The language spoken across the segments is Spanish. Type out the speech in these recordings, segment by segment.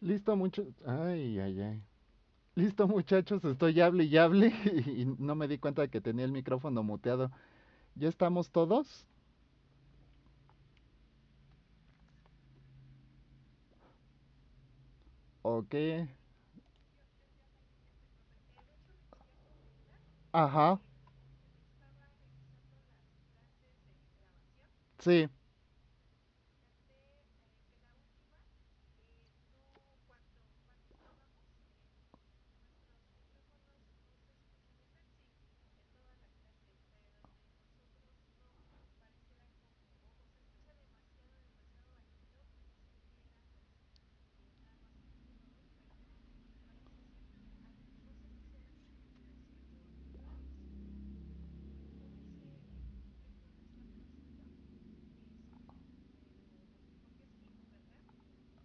Listo, mucho. Ay, ay, ay. Listo, muchachos, estoy hable y hable y no me di cuenta de que tenía el micrófono muteado. ¿Ya estamos todos? Ok. Ajá. Sí.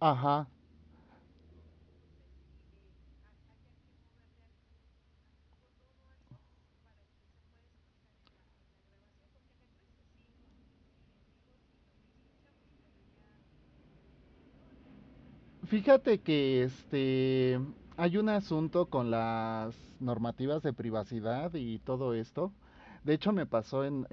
Ajá. Fíjate que hay un asunto con las normativas de privacidad y todo esto. De hecho, me pasó en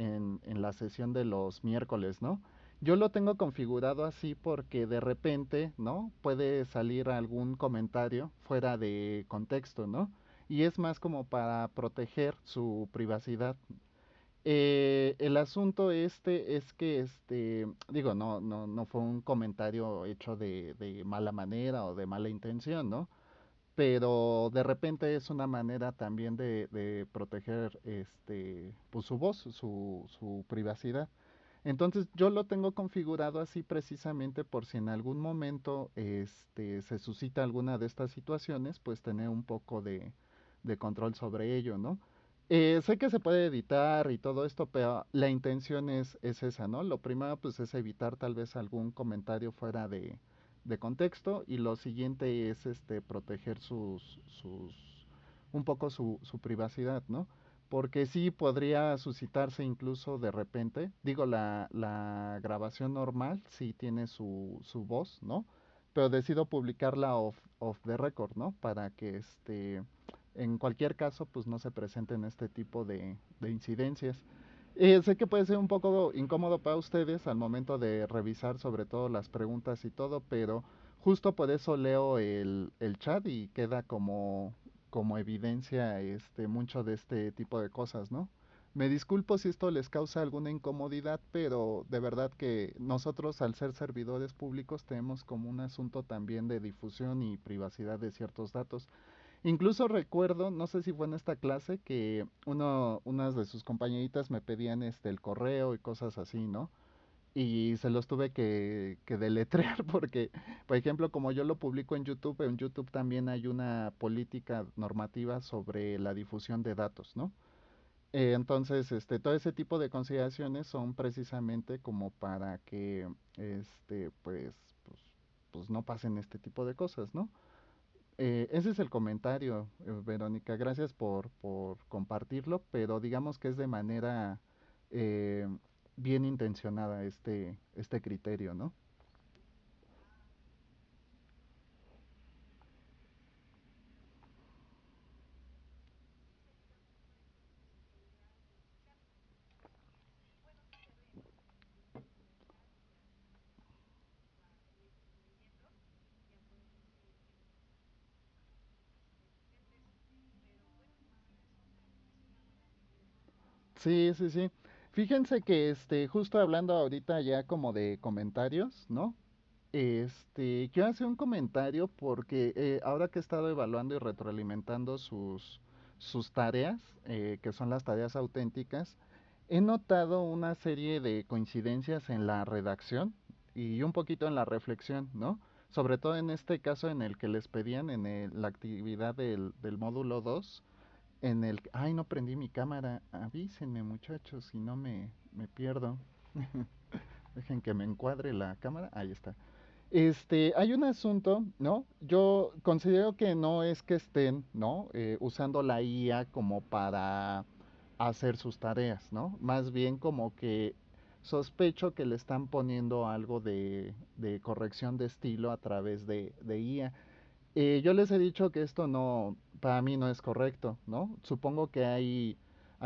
la sesión de los miércoles, ¿no? Yo lo tengo configurado así porque de repente, ¿no? Puede salir algún comentario fuera de contexto, ¿no? Y es más como para proteger su privacidad. El asunto es que, digo, no fue un comentario hecho de mala manera o de mala intención, ¿no? Pero de repente es una manera también de proteger, pues su voz, su privacidad. Entonces yo lo tengo configurado así precisamente por si en algún momento, se suscita alguna de estas situaciones, pues tener un poco de control sobre ello, ¿no? Sé que se puede editar y todo esto, pero la intención es esa, ¿no? Lo primero pues es evitar tal vez algún comentario fuera de contexto y lo siguiente es proteger un poco su privacidad, ¿no? Porque sí podría suscitarse incluso de repente, digo, la grabación normal sí tiene su voz, ¿no? Pero decido publicarla off the record, ¿no? Para que en cualquier caso pues no se presenten este tipo de incidencias. Sé que puede ser un poco incómodo para ustedes al momento de revisar sobre todo las preguntas y todo, pero justo por eso leo el chat y queda como evidencia mucho de este tipo de cosas, ¿no? Me disculpo si esto les causa alguna incomodidad, pero de verdad que nosotros al ser servidores públicos tenemos como un asunto también de difusión y privacidad de ciertos datos. Incluso recuerdo, no sé si fue en esta clase, que unas de sus compañeritas me pedían el correo y cosas así, ¿no? Y se los tuve que deletrear porque, por ejemplo, como yo lo publico en YouTube también hay una política normativa sobre la difusión de datos, ¿no? Entonces, todo ese tipo de consideraciones son precisamente como para que, pues no pasen este tipo de cosas, ¿no? Ese es el comentario, Verónica. Gracias por compartirlo, pero digamos que es de manera eh, bien intencionada este criterio, ¿no? Sí, sí, sí. Fíjense que justo hablando ahorita ya como de comentarios, ¿no? Quiero hacer un comentario porque ahora que he estado evaluando y retroalimentando sus tareas, que son las tareas auténticas, he notado una serie de coincidencias en la redacción y un poquito en la reflexión, ¿no? Sobre todo en este caso en el que les pedían en la actividad del módulo 2 en el... Ay, no prendí mi cámara. Avísenme, muchachos, si no me pierdo. Dejen que me encuadre la cámara. Ahí está. Hay un asunto, ¿no? Yo considero que no es que estén, ¿no? Usando la IA como para hacer sus tareas, ¿no? Más bien como que sospecho que le están poniendo algo de corrección de estilo a través de IA. Yo les he dicho que esto no, para mí no es correcto, ¿no? Supongo que hay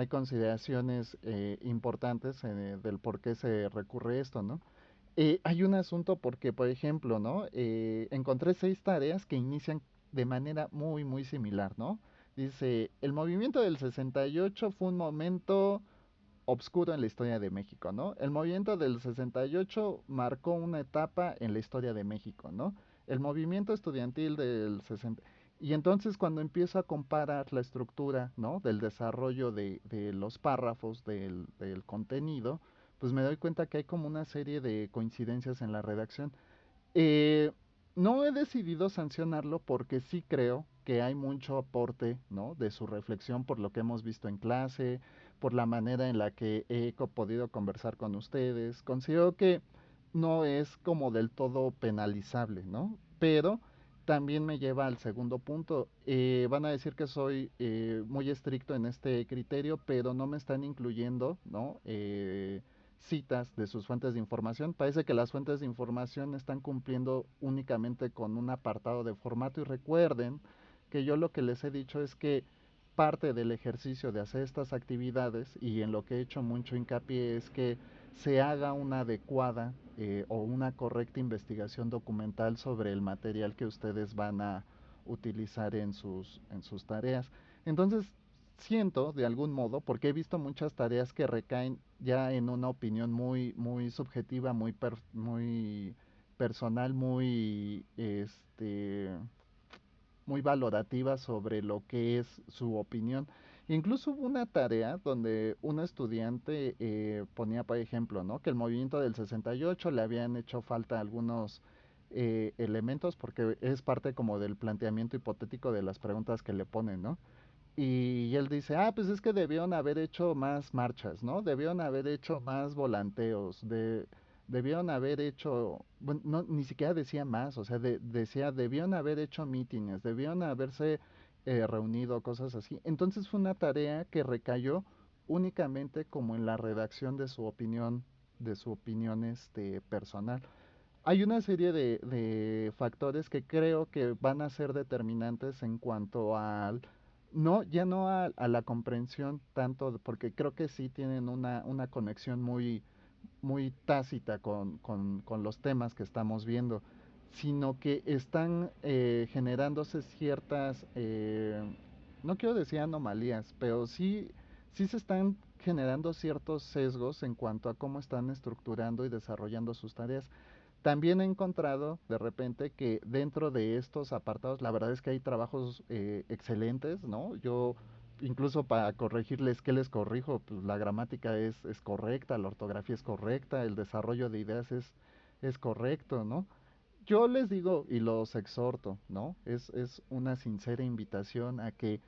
consideraciones importantes del por qué se recurre a esto, ¿no? Hay un asunto porque, por ejemplo, ¿no? Encontré 6 tareas que inician de manera muy similar, ¿no? Dice, el movimiento del 68 fue un momento obscuro en la historia de México, ¿no? El movimiento del 68 marcó una etapa en la historia de México, ¿no? El movimiento estudiantil del 60... Y entonces cuando empiezo a comparar la estructura, ¿no? Del desarrollo de los párrafos, del contenido, pues me doy cuenta que hay como una serie de coincidencias en la redacción. Eh, no he decidido sancionarlo porque sí creo que hay mucho aporte, ¿no? De su reflexión por lo que hemos visto en clase, por la manera en la que he podido conversar con ustedes. Considero que no es como del todo penalizable, ¿no? Pero también me lleva al segundo punto. Van a decir que soy muy estricto en este criterio, pero no me están incluyendo, ¿no? Citas de sus fuentes de información. Parece que las fuentes de información están cumpliendo únicamente con un apartado de formato y recuerden que yo lo que les he dicho es que parte del ejercicio de hacer estas actividades y en lo que he hecho mucho hincapié es que se haga una adecuada o una correcta investigación documental sobre el material que ustedes van a utilizar en sus tareas. Entonces, siento de algún modo, porque he visto muchas tareas que recaen ya en una opinión muy subjetiva, muy personal, muy valorativa sobre lo que es su opinión. Incluso hubo una tarea donde un estudiante ponía, por ejemplo, ¿no? Que el movimiento del 68 le habían hecho falta algunos elementos porque es parte como del planteamiento hipotético de las preguntas que le ponen, ¿no? Y él dice, ah, pues es que debieron haber hecho más marchas, ¿no? Debieron haber hecho más volanteos, debieron haber hecho, bueno, no, ni siquiera decía más, o sea, decía, debieron haber hecho mítines, debieron haberse reunido, cosas así. Entonces fue una tarea que recayó únicamente como en la redacción de su opinión personal. Hay una serie de factores que creo que van a ser determinantes en cuanto al, no, ya no a la comprensión tanto, porque creo que sí tienen una conexión muy tácita con los temas que estamos viendo, sino que están generándose ciertas, no quiero decir anomalías, pero sí se están generando ciertos sesgos en cuanto a cómo están estructurando y desarrollando sus tareas. También he encontrado de repente que dentro de estos apartados, la verdad es que hay trabajos excelentes, ¿no? Yo incluso para corregirles, ¿qué les corrijo? Pues la gramática es correcta, la ortografía es correcta, el desarrollo de ideas es correcto, ¿no? Yo les digo y los exhorto, ¿no? Es una sincera invitación a que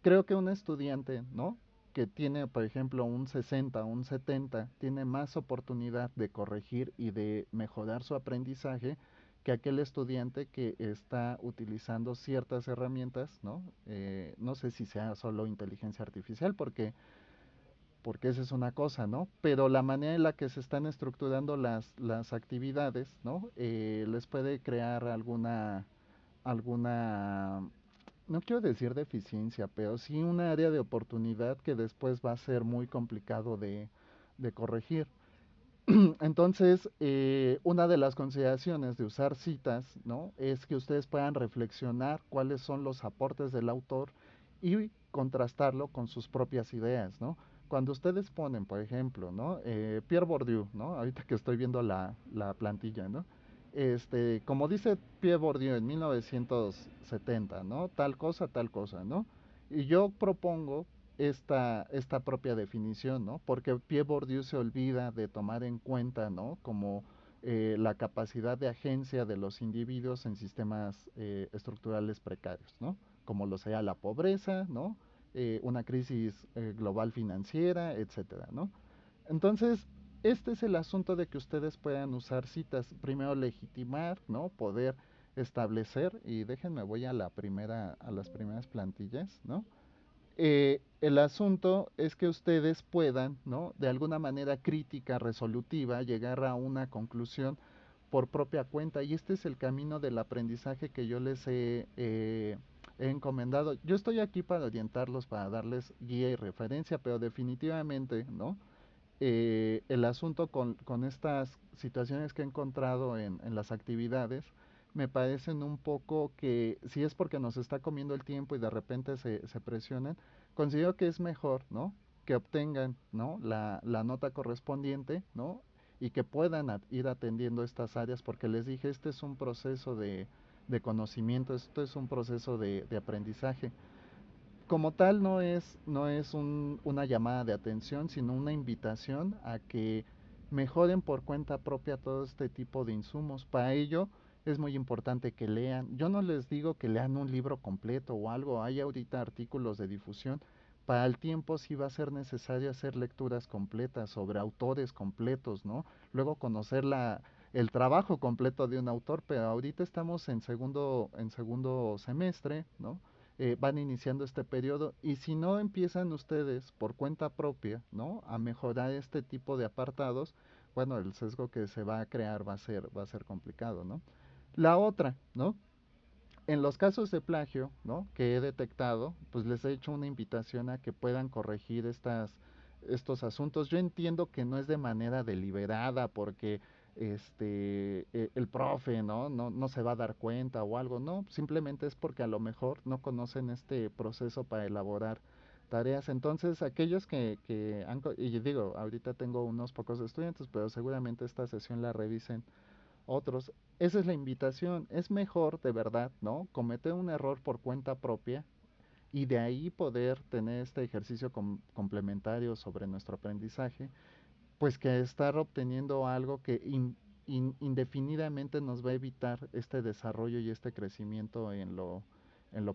creo que un estudiante, ¿no? Que tiene, por ejemplo, un 60, un 70, tiene más oportunidad de corregir y de mejorar su aprendizaje que aquel estudiante que está utilizando ciertas herramientas, ¿no? No sé si sea solo inteligencia artificial, porque esa es una cosa, ¿no? Pero la manera en la que se están estructurando las actividades, ¿no? Les puede crear alguna, no quiero decir deficiencia, pero sí un área de oportunidad que después va a ser muy complicado de corregir. Entonces, una de las consideraciones de usar citas, ¿no? Es que ustedes puedan reflexionar cuáles son los aportes del autor y contrastarlo con sus propias ideas, ¿no? Cuando ustedes ponen, por ejemplo, ¿no? Pierre Bourdieu, ¿no? Ahorita que estoy viendo la plantilla, ¿no? Como dice Pierre Bourdieu en 1970, ¿no? Tal cosa, ¿no? Y yo propongo esta propia definición, ¿no? Porque Pierre Bourdieu se olvida de tomar en cuenta, ¿no? Como la capacidad de agencia de los individuos en sistemas estructurales precarios, ¿no? Como lo sea la pobreza, ¿no? Una crisis global financiera, etcétera, ¿no? Entonces, este es el asunto de que ustedes puedan usar citas, primero legitimar, ¿no? Poder establecer, y déjenme voy a las primeras plantillas, ¿no? El asunto es que ustedes puedan, ¿no? De alguna manera crítica, resolutiva, llegar a una conclusión por propia cuenta. Y este es el camino del aprendizaje que yo les he encomendado. Yo estoy aquí para orientarlos, para darles guía y referencia, pero definitivamente, ¿no? El asunto con estas situaciones que he encontrado en las actividades me parecen un poco que si es porque nos está comiendo el tiempo y de repente se presionan, considero que es mejor, ¿no? Que obtengan, ¿no? La nota correspondiente, ¿no? Y que puedan ir atendiendo estas áreas porque les dije, este es un proceso de conocimiento, esto es un proceso de aprendizaje. Como tal no es una llamada de atención, sino una invitación a que mejoren por cuenta propia todo este tipo de insumos. Para ello es muy importante que lean. Yo no les digo que lean un libro completo o algo, hay ahorita artículos de difusión. Para el tiempo sí va a ser necesario hacer lecturas completas sobre autores completos, ¿no? Luego conocer el trabajo completo de un autor, pero ahorita estamos en segundo semestre, ¿no? Van iniciando este periodo y si no empiezan ustedes por cuenta propia, ¿no? A mejorar este tipo de apartados, bueno, el sesgo que se va a crear va a ser complicado, ¿no? La otra, ¿no? En los casos de plagio, ¿no? Que he detectado, pues les he hecho una invitación a que puedan corregir estos asuntos. Yo entiendo que no es de manera deliberada porque el profe, ¿no? No se va a dar cuenta o algo, no, simplemente es porque a lo mejor no conocen este proceso para elaborar tareas. Entonces, aquellos que y digo, ahorita tengo unos pocos estudiantes, pero seguramente esta sesión la revisen otros. Esa es la invitación. Es mejor, de verdad, ¿no? Cometer un error por cuenta propia y de ahí poder tener este ejercicio complementario sobre nuestro aprendizaje, pues que estar obteniendo algo que indefinidamente nos va a evitar este desarrollo y este crecimiento en lo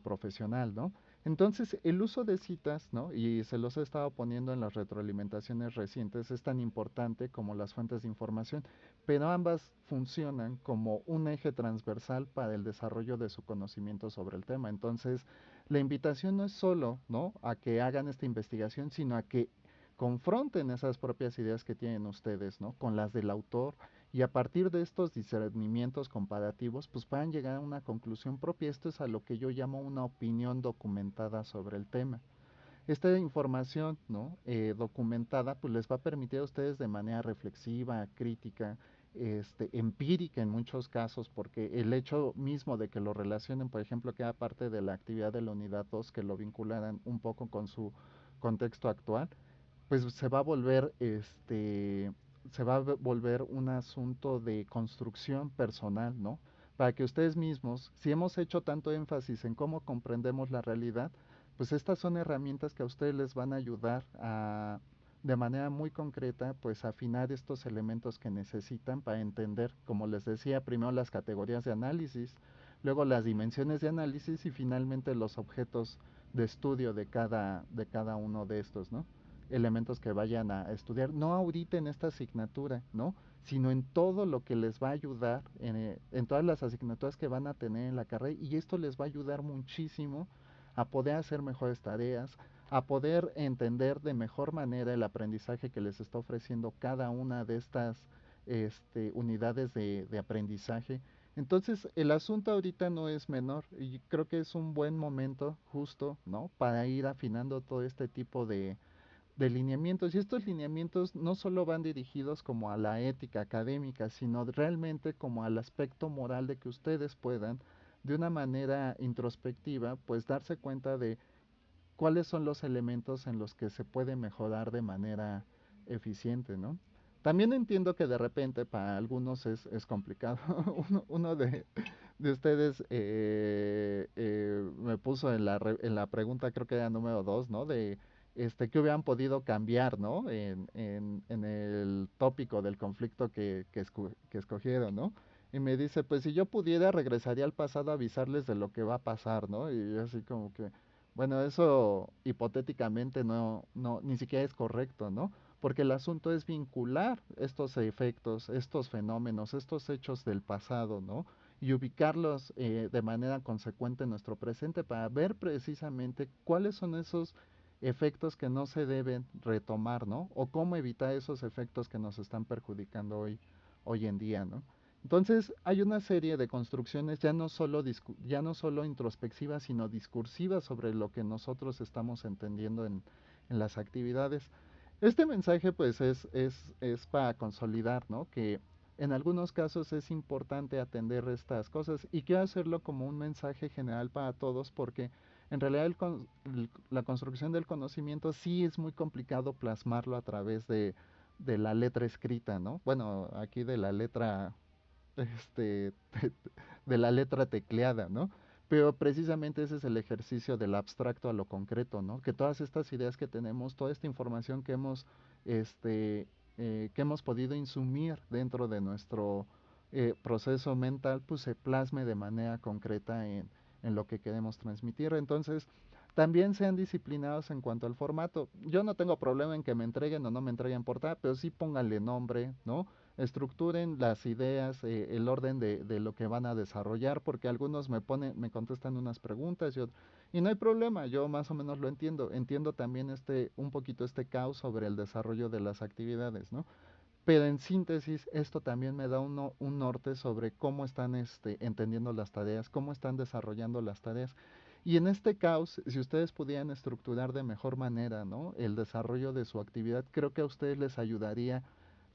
profesional, ¿no? Entonces, el uso de citas, ¿no? Y se los he estado poniendo en las retroalimentaciones recientes, es tan importante como las fuentes de información, pero ambas funcionan como un eje transversal para el desarrollo de su conocimiento sobre el tema. Entonces, la invitación no es solo, ¿no? A que hagan esta investigación, sino a que confronten esas propias ideas que tienen ustedes, ¿no? Con las del autor y a partir de estos discernimientos comparativos, pues puedan llegar a una conclusión propia. Esto es a lo que yo llamo una opinión documentada sobre el tema. Esta información, ¿no? Documentada, pues les va a permitir a ustedes de manera reflexiva, crítica, empírica en muchos casos, porque el hecho mismo de que lo relacionen, por ejemplo, que era parte de la actividad de la unidad 2, que lo vincularan un poco con su contexto actual, pues se va a volver un asunto de construcción personal, ¿no? Para que ustedes mismos, si hemos hecho tanto énfasis en cómo comprendemos la realidad, pues estas son herramientas que a ustedes les van a ayudar de manera muy concreta, pues afinar estos elementos que necesitan para entender, como les decía, primero las categorías de análisis, luego las dimensiones de análisis y finalmente los objetos de estudio de cada uno de estos, ¿no? Elementos que vayan a estudiar, no ahorita en esta asignatura, ¿no? Sino en todo lo que les va a ayudar, en todas las asignaturas que van a tener en la carrera, y esto les va a ayudar muchísimo a poder hacer mejores tareas, a poder entender de mejor manera el aprendizaje que les está ofreciendo cada una de estas unidades de aprendizaje. Entonces, el asunto ahorita no es menor y creo que es un buen momento justo, ¿no? Para ir afinando todo este tipo de lineamientos. Y estos lineamientos no solo van dirigidos como a la ética académica, sino realmente como al aspecto moral de que ustedes puedan, de una manera introspectiva, pues darse cuenta de cuáles son los elementos en los que se puede mejorar de manera eficiente, ¿no? También entiendo que de repente para algunos es complicado. Uno de ustedes me puso en la pregunta, creo que era número 2, ¿no? De qué hubieran podido cambiar, ¿no? En el tópico del conflicto que escogieron, ¿no? Y me dice, pues si yo pudiera, regresaría al pasado a avisarles de lo que va a pasar, ¿no? Y yo así como que, bueno, eso hipotéticamente ni siquiera es correcto, ¿no? Porque el asunto es vincular estos efectos, estos fenómenos, estos hechos del pasado, ¿no? Y ubicarlos de manera consecuente en nuestro presente para ver precisamente cuáles son esos efectos que no se deben retomar, ¿no? O cómo evitar esos efectos que nos están perjudicando hoy en día, ¿no? Entonces, hay una serie de construcciones ya no solo introspectivas, sino discursivas sobre lo que nosotros estamos entendiendo en las actividades. Este mensaje, pues, es para consolidar, ¿no? Que en algunos casos es importante atender estas cosas y quiero hacerlo como un mensaje general para todos porque en realidad la construcción del conocimiento sí es muy complicado plasmarlo a través de la letra escrita, ¿no? Bueno, aquí de la letra este, de la letra tecleada, ¿no? Pero precisamente ese es el ejercicio del abstracto a lo concreto, ¿no? Que todas estas ideas que tenemos, toda esta información este, que hemos podido insumir dentro de nuestro proceso mental, pues se plasme de manera concreta en lo que queremos transmitir. Entonces, también sean disciplinados en cuanto al formato. Yo no tengo problema en que me entreguen o no me entreguen portada, pero sí pónganle nombre, ¿no? Estructuren las ideas, el orden de lo que van a desarrollar, porque algunos me contestan unas preguntas y no hay problema, yo más o menos lo entiendo. Entiendo también un poquito este caos sobre el desarrollo de las actividades, ¿no? Pero en síntesis, esto también me da un norte sobre cómo están entendiendo las tareas, cómo están desarrollando las tareas. Y en este caos, si ustedes pudieran estructurar de mejor manera, ¿no? El desarrollo de su actividad, creo que a ustedes les ayudaría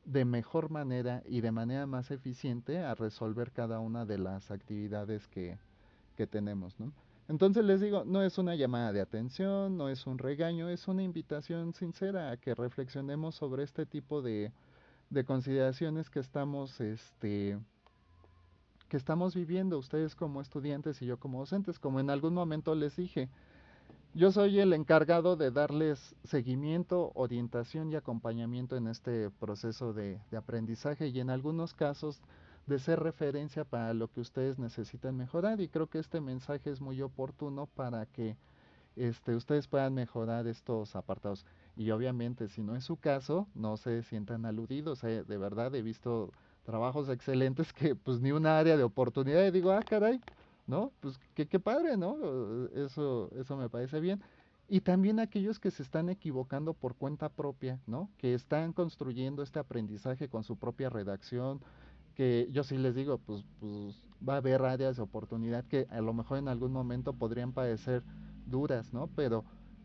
de mejor manera y de manera más eficiente a resolver cada una de las actividades que tenemos, ¿no? Entonces les digo, no es una llamada de atención, no es un regaño, es una invitación sincera a que reflexionemos sobre este tipo de consideraciones que estamos viviendo ustedes como estudiantes y yo como docentes. Como en algún momento les dije, yo soy el encargado de darles seguimiento, orientación y acompañamiento en este proceso de aprendizaje y en algunos casos de ser referencia para lo que ustedes necesitan mejorar y creo que este mensaje es muy oportuno para que ustedes puedan mejorar estos apartados. Y obviamente, si no es su caso, no se sientan aludidos. De verdad, he visto trabajos excelentes que pues ni una área de oportunidad y digo, ah, caray, ¿no? Pues qué padre, ¿no? Eso me parece bien. Y también aquellos que se están equivocando por cuenta propia, ¿no? Que están construyendo este aprendizaje con su propia redacción, que yo sí les digo, pues va a haber áreas de oportunidad que a lo mejor en algún momento podrían parecer duras, ¿no? Pero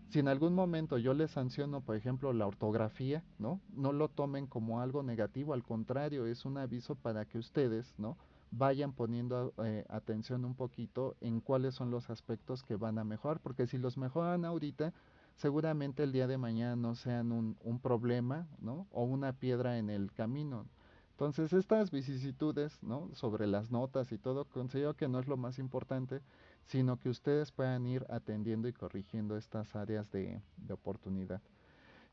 si en algún momento yo les sanciono, por ejemplo, la ortografía, ¿no? No lo tomen como algo negativo, al contrario, es un aviso para que ustedes, ¿no? Vayan poniendo atención un poquito en cuáles son los aspectos que van a mejorar, porque si los mejoran ahorita, seguramente el día de mañana no sean un problema, ¿no? O una piedra en el camino. Entonces, estas vicisitudes, ¿no? Sobre las notas y todo, considero que no es lo más importante, sino que ustedes puedan ir atendiendo y corrigiendo estas áreas de oportunidad.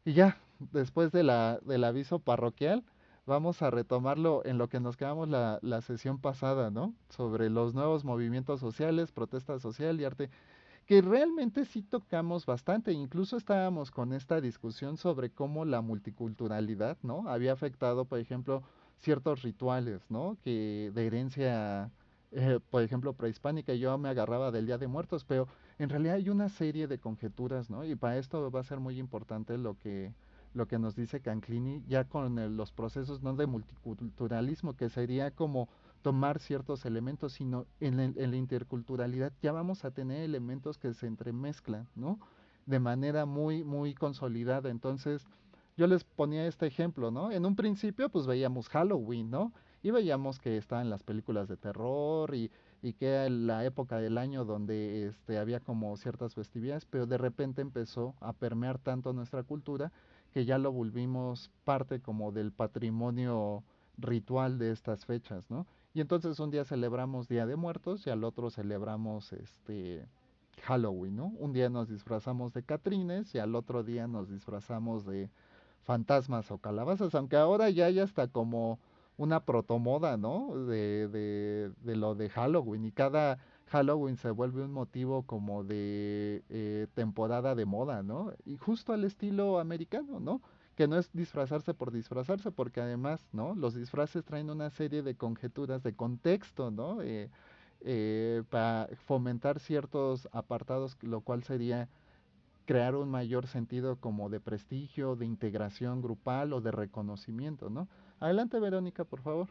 Y ya, después del aviso parroquial, vamos a retomarlo en lo que nos quedamos la sesión pasada, ¿no? Sobre los nuevos movimientos sociales, protesta social y arte, que realmente sí tocamos bastante. Incluso estábamos con esta discusión sobre cómo la multiculturalidad, ¿no? Había afectado, por ejemplo, ciertos rituales, ¿no? Que de herencia, por ejemplo, prehispánica, yo me agarraba del Día de Muertos, pero en realidad hay una serie de conjeturas, ¿no? Y para esto va a ser muy importante lo que nos dice Canclini, ya con los procesos no de multiculturalismo, que sería como tomar ciertos elementos, sino en la interculturalidad ya vamos a tener elementos que se entremezclan, ¿no? De manera muy consolidada. Entonces, yo les ponía este ejemplo, ¿no? En un principio, pues veíamos Halloween, ¿no? Y veíamos que estaban las películas de terror y que era la época del año donde había como ciertas festividades, pero de repente empezó a permear tanto nuestra cultura que ya lo volvimos parte como del patrimonio ritual de estas fechas, ¿no? Y entonces un día celebramos Día de Muertos y al otro celebramos Halloween, ¿no? Un día nos disfrazamos de Catrines y al otro día nos disfrazamos de fantasmas o calabazas, aunque ahora ya hay hasta como una protomoda, ¿no? De lo de Halloween y cada Halloween se vuelve un motivo como de temporada de moda, ¿no? Y justo al estilo americano, ¿no? Que no es disfrazarse por disfrazarse, porque además, ¿no? Los disfraces traen una serie de conjeturas de contexto, ¿no? Para fomentar ciertos apartados, lo cual sería crear un mayor sentido como de prestigio, de integración grupal o de reconocimiento, ¿no? Adelante, Verónica, por favor.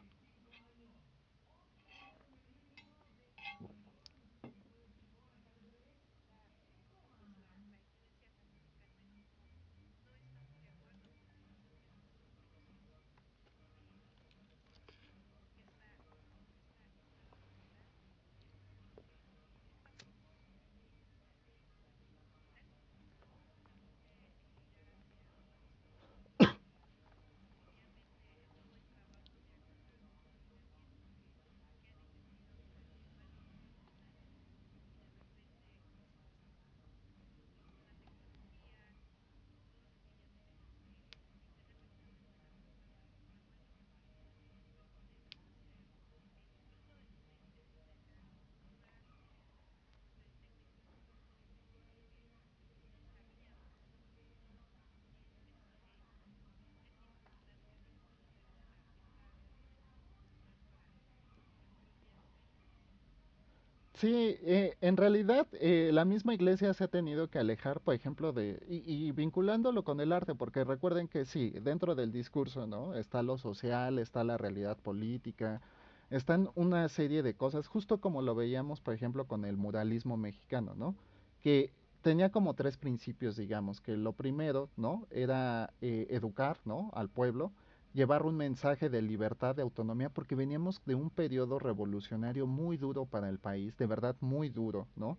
Sí, en realidad la misma iglesia se ha tenido que alejar, por ejemplo, y vinculándolo con el arte, porque recuerden que sí, dentro del discurso, ¿no? Está lo social, está la realidad política, están una serie de cosas, justo como lo veíamos, por ejemplo, con el muralismo mexicano, ¿no? Que tenía como tres principios, digamos, que lo primero, ¿no? Era educar, ¿no? Al pueblo, llevar un mensaje de libertad, de autonomía, porque veníamos de un periodo revolucionario muy duro para el país, de verdad muy duro, ¿no?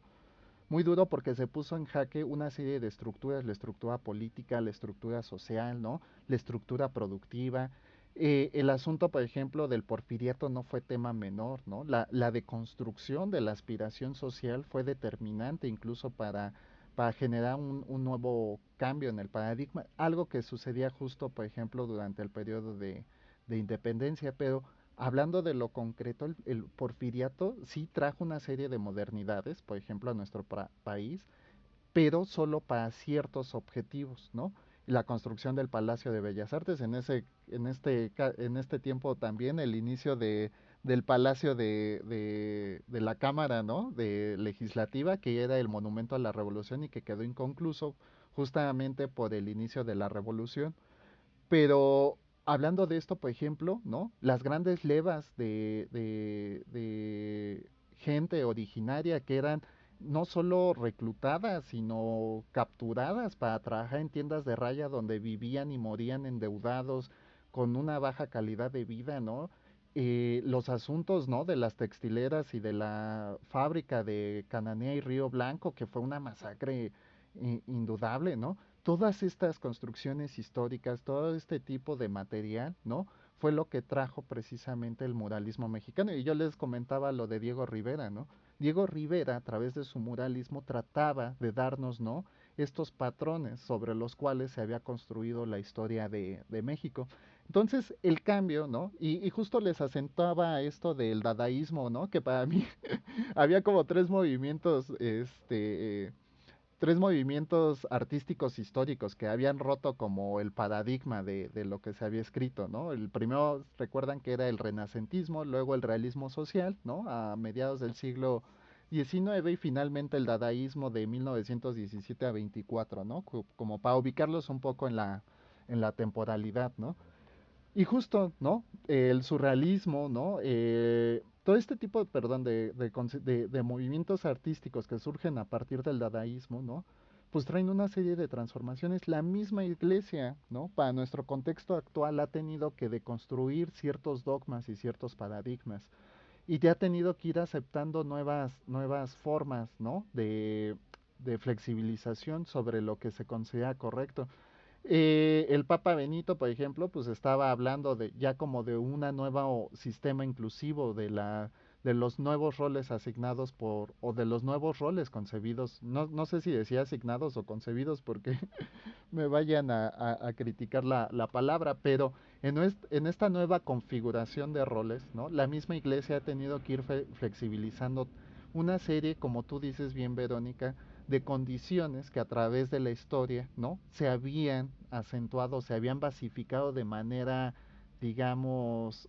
Muy duro porque se puso en jaque una serie de estructuras, la estructura política, la estructura social, ¿no? La estructura productiva. El asunto, por ejemplo, del porfiriato no fue tema menor, ¿no? La deconstrucción de la aspiración social fue determinante incluso para generar un nuevo cambio en el paradigma, algo que sucedía justo, por ejemplo, durante el periodo de independencia, pero hablando de lo concreto, el porfiriato sí trajo una serie de modernidades, por ejemplo, a nuestro país, pero solo para ciertos objetivos, ¿no? La construcción del Palacio de Bellas Artes, en este tiempo también el inicio del Palacio de la Cámara, ¿no? De Legislativa, que era el monumento a la Revolución y que quedó inconcluso justamente por el inicio de la Revolución. Pero hablando de esto, por ejemplo, ¿no? Las grandes levas de gente originaria que eran no solo reclutadas, sino capturadas para trabajar en tiendas de raya donde vivían y morían endeudados con una baja calidad de vida, ¿no? Los asuntos, ¿no? De las textileras y de la fábrica de Cananea y Río Blanco, que fue una masacre indudable, ¿no? Todas estas construcciones históricas, todo este tipo de material, ¿no? Fue lo que trajo precisamente el muralismo mexicano. Y yo les comentaba lo de Diego Rivera, ¿no? Diego Rivera, a través de su muralismo, trataba de darnos, ¿no? Estos patrones sobre los cuales se había construido la historia de México. Entonces, el cambio, ¿no? Y justo les acentuaba esto del dadaísmo, ¿no? Que para mí había como tres movimientos artísticos históricos que habían roto como el paradigma de lo que se había escrito, ¿no? El primero, recuerdan que era el renacentismo, luego el realismo social, ¿no? A mediados del siglo XIX y finalmente el dadaísmo de 1917 a 24, ¿no? Como para ubicarlos un poco en la temporalidad, ¿no? Y justo, ¿no? El surrealismo, ¿no? Todo este tipo, perdón, de movimientos artísticos que surgen a partir del dadaísmo, ¿no? Pues traen una serie de transformaciones. La misma iglesia, ¿no? Para nuestro contexto actual ha tenido que deconstruir ciertos dogmas y ciertos paradigmas. Y ya ha tenido que ir aceptando nuevas formas, ¿no? De flexibilización sobre lo que se considera correcto. El Papa Benito, por ejemplo, pues estaba hablando de ya como de un nuevo sistema inclusivo de los nuevos roles asignados o de los nuevos roles concebidos. No sé si decía asignados o concebidos porque me vayan a criticar la palabra, pero en esta nueva configuración de roles, ¿no? La misma iglesia ha tenido que ir flexibilizando una serie, como tú dices bien, Verónica, de condiciones que a través de la historia, ¿no? Se habían acentuado, se habían basificado de manera, digamos,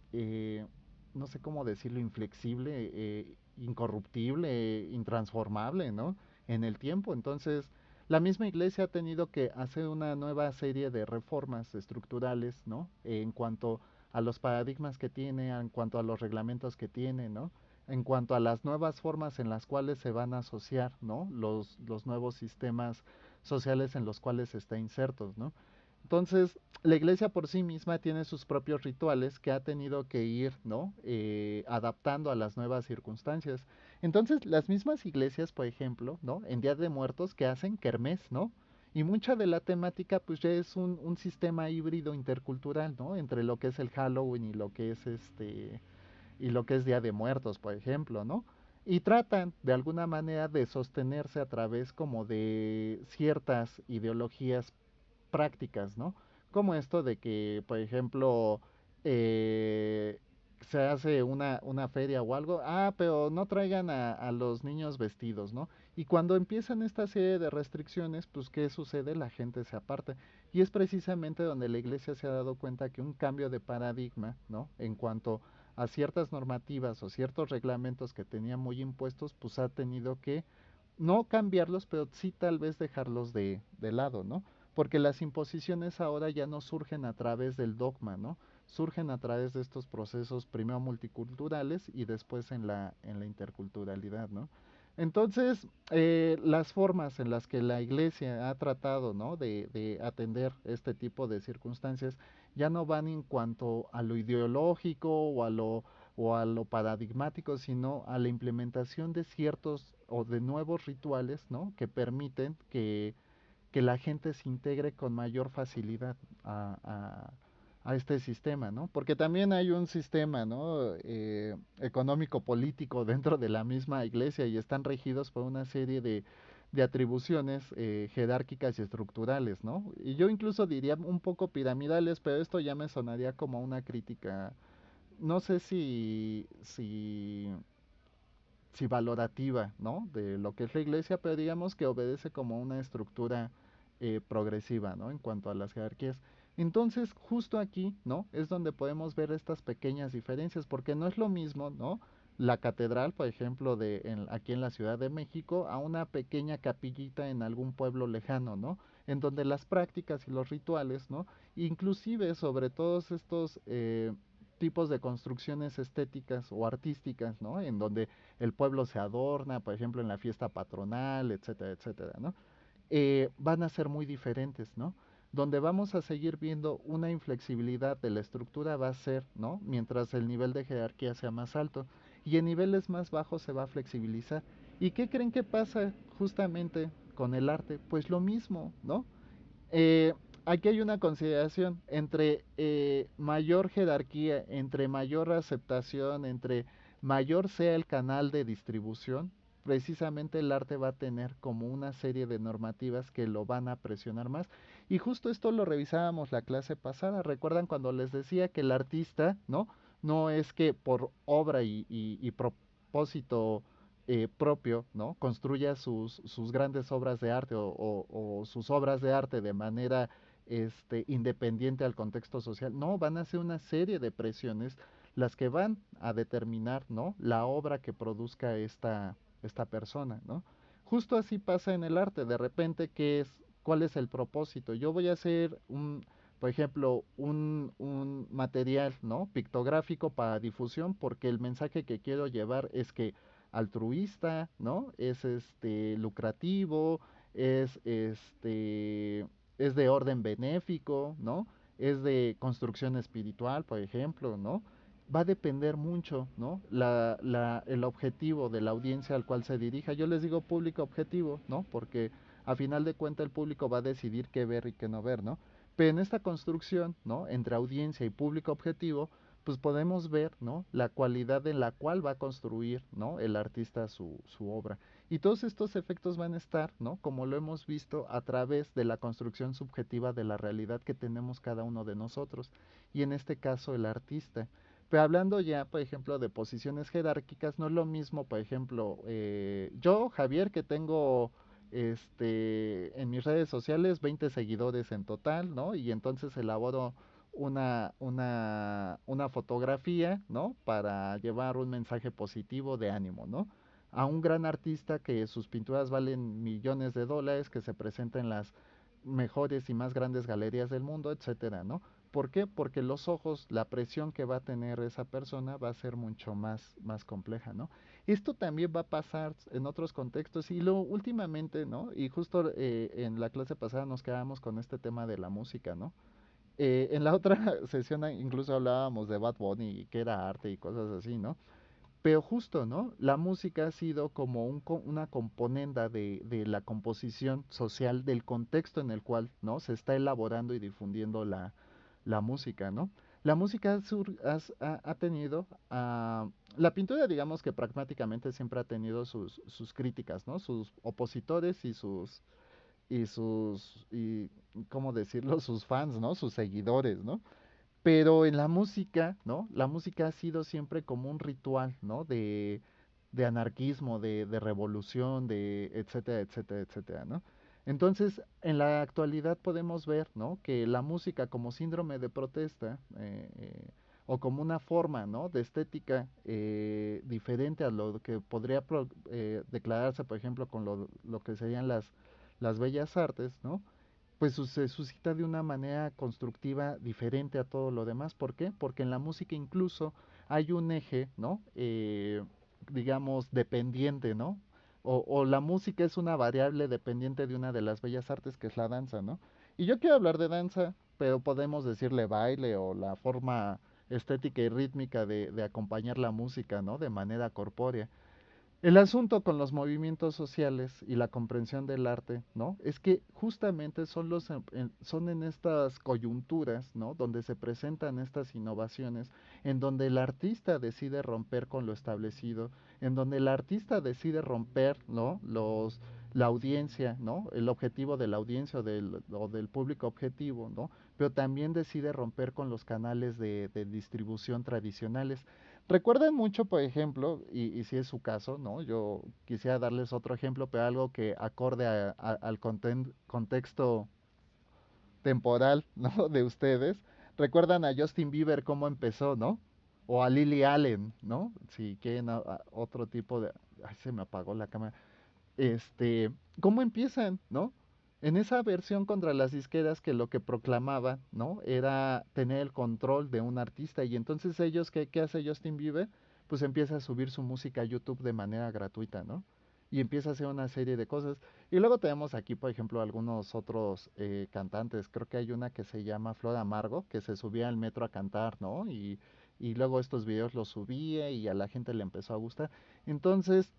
no sé cómo decirlo, inflexible, incorruptible, intransformable, ¿no? En el tiempo. Entonces, la misma iglesia ha tenido que hacer una nueva serie de reformas estructurales, ¿no? En cuanto a los paradigmas que tiene, en cuanto a los reglamentos que tiene, ¿no? En cuanto a las nuevas formas en las cuales se van a asociar, ¿no? Los nuevos sistemas sociales en los cuales está insertos, ¿no? Entonces, la iglesia por sí misma tiene sus propios rituales que ha tenido que ir, ¿no? Adaptando a las nuevas circunstancias. Entonces, las mismas iglesias, por ejemplo, ¿no? En Día de Muertos que hacen kermés, ¿no? Y mucha de la temática, pues ya es un sistema híbrido intercultural, ¿no? Entre lo que es el Halloween y lo que es y lo que es Día de Muertos, por ejemplo, ¿no? Y tratan de alguna manera de sostenerse a través como de ciertas ideologías prácticas, ¿no? Como esto de que, por ejemplo, eh, se hace una feria o algo, pero no traigan a los niños vestidos, ¿no? Y cuando empiezan esta serie de restricciones, pues ¿qué sucede? La gente se aparta. Y es precisamente donde la iglesia se ha dado cuenta que un cambio de paradigma, ¿no? En cuanto a ciertas normativas o ciertos reglamentos que tenía muy impuestos, pues ha tenido que no cambiarlos, pero sí tal vez dejarlos de lado, ¿no? Porque las imposiciones ahora ya no surgen a través del dogma, ¿no? Surgen a través de estos procesos primero multiculturales y después en la interculturalidad, ¿no? Entonces, las formas en las que la iglesia ha tratado, ¿no? de atender este tipo de circunstancias ya no van en cuanto a lo ideológico o a lo paradigmático, sino a la implementación de ciertos o de nuevos rituales, ¿no? Que permiten que la gente se integre con mayor facilidad a este sistema, ¿no? Porque también hay un sistema, ¿no? Económico-político dentro de la misma iglesia y están regidos por una serie de atribuciones jerárquicas y estructurales, ¿no? Y yo incluso diría un poco piramidales, pero esto ya me sonaría como una crítica, no sé si valorativa, ¿no? De lo que es la iglesia, pero digamos que obedece como una estructura progresiva, ¿no? En cuanto a las jerarquías. Entonces, justo aquí, ¿no? Es donde podemos ver estas pequeñas diferencias, porque no es lo mismo, ¿no? La catedral, por ejemplo, aquí en la Ciudad de México, a una pequeña capillita en algún pueblo lejano, ¿no? En donde las prácticas y los rituales, ¿no? Inclusive sobre todos estos tipos de construcciones estéticas o artísticas, ¿no? En donde el pueblo se adorna, por ejemplo, en la fiesta patronal, etcétera, etcétera, ¿no? Van a ser muy diferentes, ¿no? Donde vamos a seguir viendo una inflexibilidad de la estructura va a ser, ¿no? Mientras el nivel de jerarquía sea más alto y en niveles más bajos se va a flexibilizar. ¿Y qué creen que pasa justamente con el arte? Pues lo mismo, ¿no? Eh, Aquí hay una consideración entre mayor jerarquía, entre mayor aceptación, entre mayor sea el canal de distribución, precisamente el arte va a tener como una serie de normativas que lo van a presionar más. Y justo esto lo revisábamos la clase pasada. ¿Recuerdan cuando les decía que el artista, ¿no? No es que por obra y propósito propio, ¿no? Construya sus grandes obras de arte o sus obras de arte de manera independiente al contexto social. No, van a ser una serie de presiones las que van a determinar, ¿no? La obra que produzca esta persona, ¿no? Justo así pasa en el arte. De repente, ¿cuál es el propósito? Yo voy a hacer por ejemplo, un material, ¿no? Pictográfico para difusión porque el mensaje que quiero llevar es que altruista, ¿no? Es lucrativo, es es de orden benéfico, ¿no? Es de construcción espiritual, por ejemplo, ¿no? Va a depender mucho, ¿no? El objetivo de la audiencia al cual se dirija. Yo les digo público objetivo, ¿no? Porque a final de cuentas el público va a decidir qué ver y qué no ver, ¿no? Pero en esta construcción, ¿no? Entre audiencia y público objetivo, pues podemos ver, ¿no? La cualidad en la cual va a construir, ¿no? El artista su obra. Y todos estos efectos van a estar, ¿no? Como lo hemos visto a través de la construcción subjetiva de la realidad que tenemos cada uno de nosotros. Y en este caso el artista. Pero hablando ya, por ejemplo, de posiciones jerárquicas, no es lo mismo, por ejemplo, yo, Javier, que tengo en mis redes sociales 20 seguidores en total, ¿no? Y entonces elaboro una fotografía, ¿no? Para llevar un mensaje positivo de ánimo, ¿no? A un gran artista que sus pinturas valen millones de dólares, que se presenta en las mejores y más grandes galerías del mundo, etcétera, ¿no? ¿Por qué? Porque los ojos, la presión que va a tener esa persona va a ser mucho más compleja, ¿no? Esto también va a pasar en otros contextos y últimamente, ¿no? Y justo en la clase pasada nos quedamos con este tema de la música, ¿no? En la otra sesión incluso hablábamos de Bad Bunny y que era arte y cosas así, ¿no? Pero justo, ¿no? La música ha sido como una componenda de la composición social del contexto en el cual, ¿no? Se está elaborando y difundiendo la música, ¿no? La música ha tenido, la pintura digamos que pragmáticamente siempre ha tenido sus críticas, ¿no? Sus opositores y ¿cómo decirlo? Sus fans, ¿no? Sus seguidores, ¿no? Pero en la música, ¿no? La música ha sido siempre como un ritual, ¿no? De anarquismo, de revolución, de etcétera, etcétera, etcétera, ¿no? Entonces, en la actualidad podemos ver, ¿no? Que la música como síndrome de protesta, o como una forma, ¿no? De estética diferente a lo que podría declararse, por ejemplo, con lo que serían las bellas artes, ¿no? Pues se suscita de una manera constructiva diferente a todo lo demás. ¿Por qué? Porque en la música incluso hay un eje, ¿no? Digamos, dependiente, ¿no? O la música es una variable dependiente de una de las bellas artes que es la danza, ¿no? Y yo quiero hablar de danza, pero podemos decirle baile o la forma estética y rítmica de acompañar la música, ¿no? De manera corpórea. El asunto con los movimientos sociales y la comprensión del arte, ¿no? Es que justamente son son en estas coyunturas, ¿no? Donde se presentan estas innovaciones, en donde el artista decide romper con lo establecido, en donde el artista decide romper, ¿no? La audiencia, ¿no? El objetivo de la audiencia o del público objetivo, ¿no? Pero también decide romper con los canales de distribución tradicionales. Recuerden mucho, por ejemplo, y si es su caso, ¿no? Yo quisiera darles otro ejemplo, pero algo que acorde al contexto temporal, ¿no? De ustedes. Recuerdan a Justin Bieber cómo empezó, ¿no? O a Lily Allen, ¿no? Si quieren otro tipo de... Ay, se me apagó la cámara. Este, ¿cómo empiezan, no? En esa versión contra las disqueras que lo que proclamaban, ¿no? Era tener el control de un artista y entonces ellos, ¿qué hace Justin Bieber? Pues empieza a subir su música a YouTube de manera gratuita, ¿no? Y empieza a hacer una serie de cosas. Y luego tenemos aquí, por ejemplo, algunos otros cantantes. Creo que hay una que se llama Flor Amargo, que se subía al metro a cantar, ¿no? Y luego estos videos los subía y a la gente le empezó a gustar. Entonces,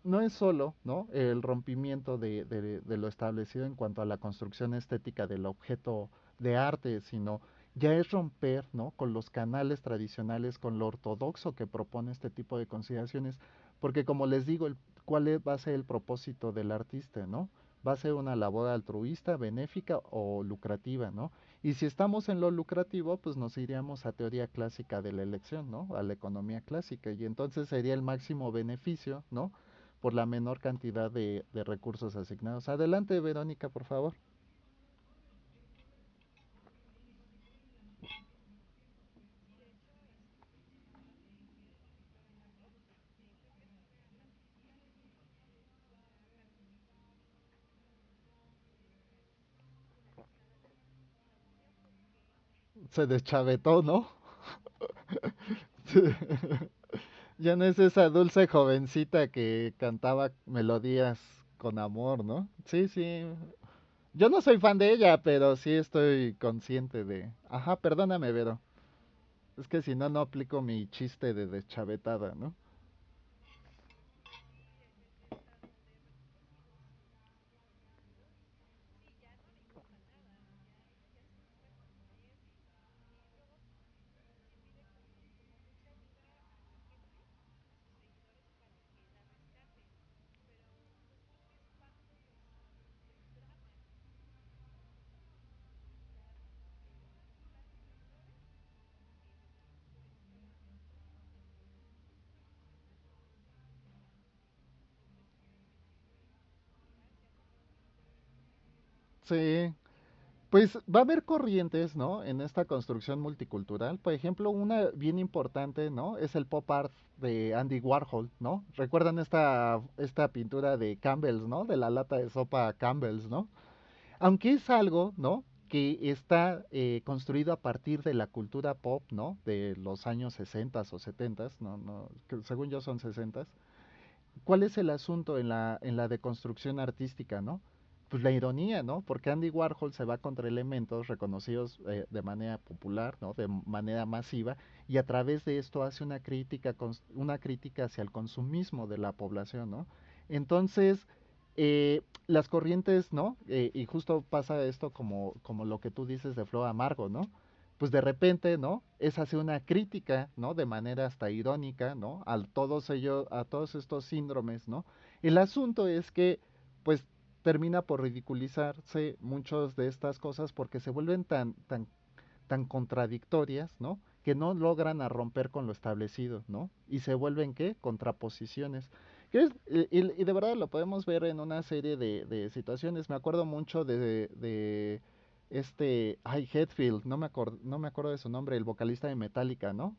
no es solo, ¿no? El rompimiento de lo establecido en cuanto a la construcción estética del objeto de arte, sino ya es romper, ¿no? Con los canales tradicionales, con lo ortodoxo que propone este tipo de consideraciones, porque como les digo, va a ser el propósito del artista, ¿no? Va a ser una labor altruista, benéfica o lucrativa, ¿no? Y si estamos en lo lucrativo, pues nos iríamos a teoría clásica de la elección, ¿no? A la economía clásica, y entonces sería el máximo beneficio, ¿no? Por la menor cantidad de recursos asignados. Adelante, Verónica, por favor. Se deschavetó, ¿no? Sí. Ya no es esa dulce jovencita que cantaba melodías con amor, ¿no? Sí, sí. Yo no soy fan de ella, pero sí estoy consciente de... Ajá, perdóname, Vero. Es que si no, no aplico mi chiste de deschavetada, ¿no? Sí, pues va a haber corrientes, ¿no? En esta construcción multicultural. Por ejemplo, una bien importante, ¿no? Es el pop art de Andy Warhol, ¿no? ¿Recuerdan esta pintura de Campbell's, ¿no? De la lata de sopa Campbell's, ¿no? Aunque es algo, ¿no? Que está construido a partir de la cultura pop, ¿no? De los años 60 o 70, no, no, según yo son 60. ¿Cuál es el asunto en la deconstrucción artística, no? Pues la ironía, ¿no? Porque Andy Warhol se va contra elementos reconocidos de manera popular, ¿no? De manera masiva, y a través de esto hace una crítica hacia el consumismo de la población, ¿no? Entonces, las corrientes, ¿no? Y justo pasa esto como lo que tú dices de Flo Amargo, ¿no? Pues de repente, ¿no? Es hacer una crítica, ¿no? De manera hasta irónica, ¿no? A todos estos síndromes, ¿no? El asunto es que, pues, termina por ridiculizarse muchas de estas cosas porque se vuelven tan contradictorias, ¿no? Que no logran a romper con lo establecido, ¿no? Y se vuelven, ¿qué? Contraposiciones. Y de verdad lo podemos ver en una serie de situaciones. Me acuerdo mucho de Hetfield, no me acuerdo de su nombre, el vocalista de Metallica, ¿no?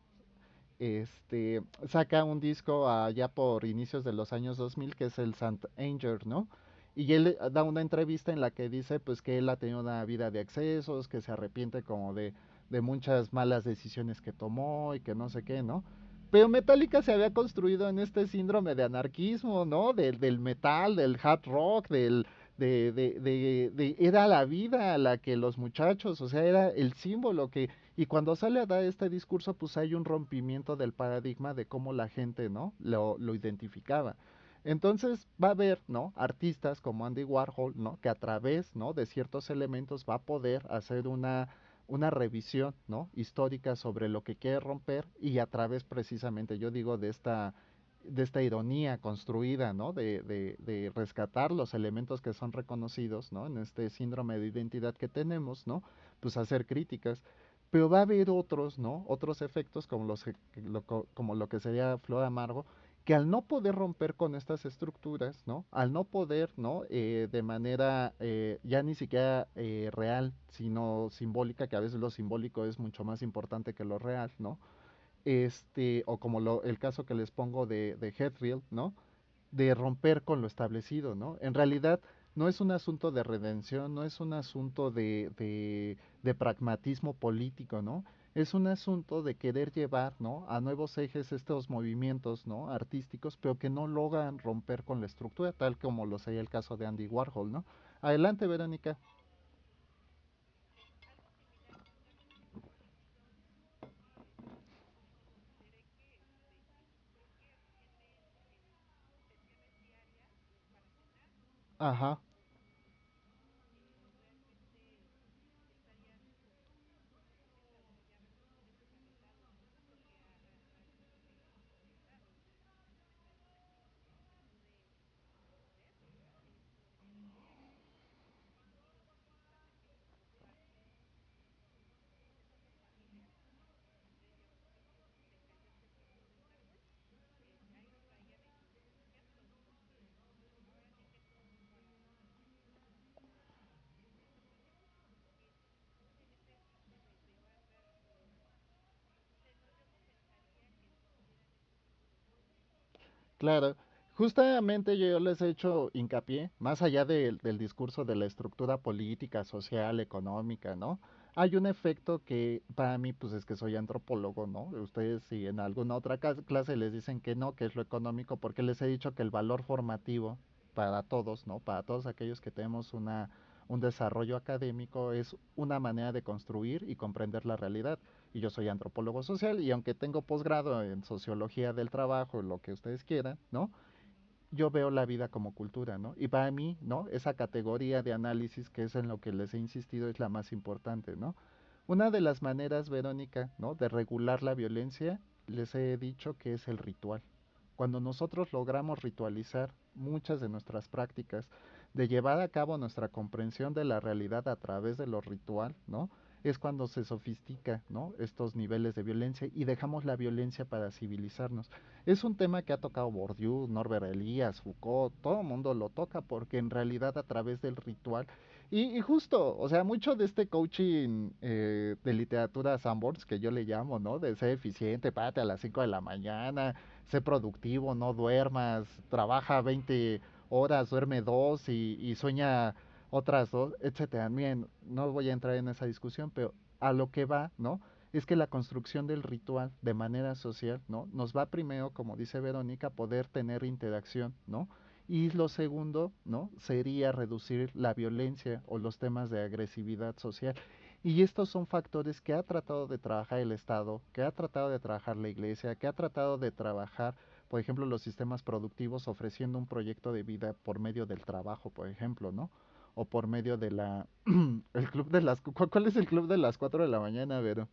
Saca un disco allá por inicios de los años 2000 que es el Saint Anger, ¿no? Y él da una entrevista en la que dice pues que él ha tenido una vida de excesos, que se arrepiente como de muchas malas decisiones que tomó y que no sé qué, ¿no? Pero Metallica se había construido en este síndrome de anarquismo, ¿no? Del metal, del hard rock, era la vida a la que los muchachos, o sea, era el símbolo que, y cuando sale a dar este discurso, pues hay un rompimiento del paradigma de cómo la gente, ¿no? Lo identificaba. Entonces va a haber, ¿no? Artistas como Andy Warhol, ¿no? Que a través, ¿no? De ciertos elementos va a poder hacer una revisión, ¿no? Histórica sobre lo que quiere romper y a través precisamente, yo digo, de esta ironía construida, ¿no? De rescatar los elementos que son reconocidos, ¿no? En este síndrome de identidad que tenemos, ¿no? Pues hacer críticas. Pero va a haber otros, ¿no? Otros efectos como, como lo que sería Flor Amargo, que al no poder romper con estas estructuras, ¿no? Al no poder, ¿no? De manera ya ni siquiera real, sino simbólica, que a veces lo simbólico es mucho más importante que lo real, ¿no? O como el caso que les pongo de Hetfield, ¿no? De romper con lo establecido, ¿no? En realidad no es un asunto de redención, no es un asunto de pragmatismo político, ¿no? Es un asunto de querer llevar, ¿no? A nuevos ejes estos movimientos, ¿no? Artísticos, pero que no logran romper con la estructura, tal como lo sería el caso de Andy Warhol, ¿no? Adelante, Verónica. Ajá. Claro, justamente yo les he hecho hincapié, más allá del discurso de la estructura política, social, económica, ¿no? Hay un efecto que para mí, pues es que soy antropólogo, ¿no? Ustedes si en alguna otra clase les dicen que no, que es lo económico, porque les he dicho que el valor formativo para todos, ¿no? Para todos aquellos que tenemos un desarrollo académico es una manera de construir y comprender la realidad y yo soy antropólogo social y aunque tengo posgrado en sociología del trabajo, lo que ustedes quieran, ¿no? Yo veo la vida como cultura, ¿no? Y para mí, ¿no? Esa categoría de análisis que es en lo que les he insistido es la más importante, ¿no? Una de las maneras, Verónica, ¿no? De regular la violencia, les he dicho que es el ritual. Cuando nosotros logramos ritualizar muchas de nuestras prácticas, de llevar a cabo nuestra comprensión de la realidad a través de lo ritual, ¿no? Es cuando se sofistica, ¿no? Estos niveles de violencia y dejamos la violencia para civilizarnos. Es un tema que ha tocado Bourdieu, Norbert Elias, Foucault, todo el mundo lo toca porque en realidad a través del ritual y justo, o sea, mucho de este coaching de literatura Sanborns que yo le llamo, ¿no? De ser eficiente, párate a las 5 de la mañana, sé productivo, no duermas, trabaja 20 horas, duerme 2 y sueña otras 2, etcétera. Miren, no voy a entrar en esa discusión, pero a lo que va, ¿no? Es que la construcción del ritual de manera social, ¿no? Nos va primero, como dice Verónica, poder tener interacción, ¿no? Y lo segundo, ¿no? Sería reducir la violencia o los temas de agresividad social. Y estos son factores que ha tratado de trabajar el Estado, que ha tratado de trabajar la Iglesia, que ha tratado de trabajar, por ejemplo, los sistemas productivos ofreciendo un proyecto de vida por medio del trabajo, por ejemplo, ¿no? O por medio de el club de las... ¿Cuál es el club de las 4 de la mañana, Vero?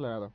claro.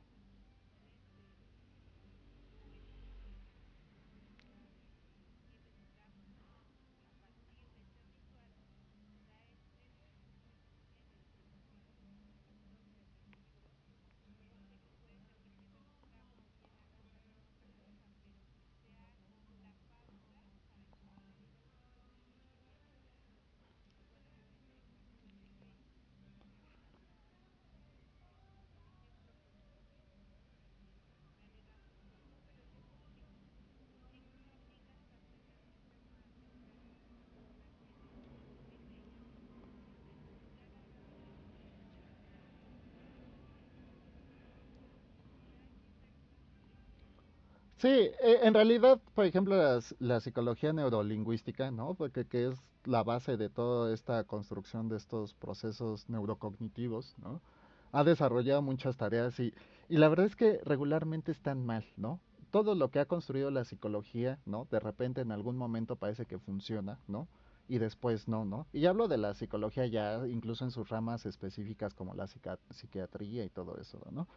Sí, en realidad, por ejemplo, la psicología neurolingüística, ¿no? Porque que es la base de toda esta construcción de estos procesos neurocognitivos, ¿no? Ha desarrollado muchas tareas y la verdad es que regularmente están mal, ¿no? Todo lo que ha construido la psicología, ¿no? De repente en algún momento parece que funciona, ¿no? Y después no, ¿no? Y hablo de la psicología ya incluso en sus ramas específicas como la psiquiatría y todo eso, ¿no?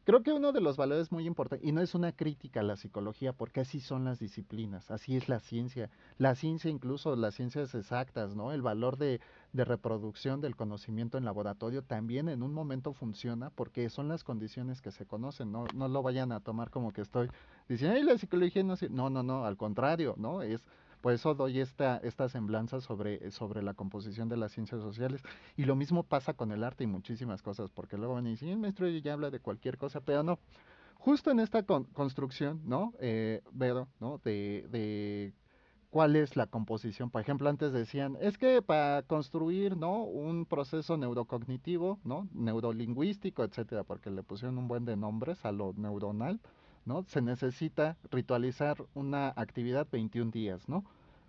Creo que uno de los valores muy importantes, y no es una crítica a la psicología, porque así son las disciplinas, así es la ciencia incluso las ciencias exactas, ¿no? El valor de reproducción del conocimiento en laboratorio también en un momento funciona porque son las condiciones que se conocen, no, no lo vayan a tomar como que estoy diciendo, ay, la psicología no sirve, no, no, no, al contrario, ¿no? Es, por eso doy esta semblanza sobre la composición de las ciencias sociales. Y lo mismo pasa con el arte y muchísimas cosas, porque luego van a decir, el maestro ya habla de cualquier cosa, pero no. Justo en esta construcción, ¿no? Vero, ¿no? De cuál es la composición. Por ejemplo, antes decían, es que para construir, ¿no? Un proceso neurocognitivo, ¿no? Neurolingüístico, etcétera, porque le pusieron un buen de nombres a lo neuronal, ¿no? Se necesita ritualizar una actividad 21 días, ¿no?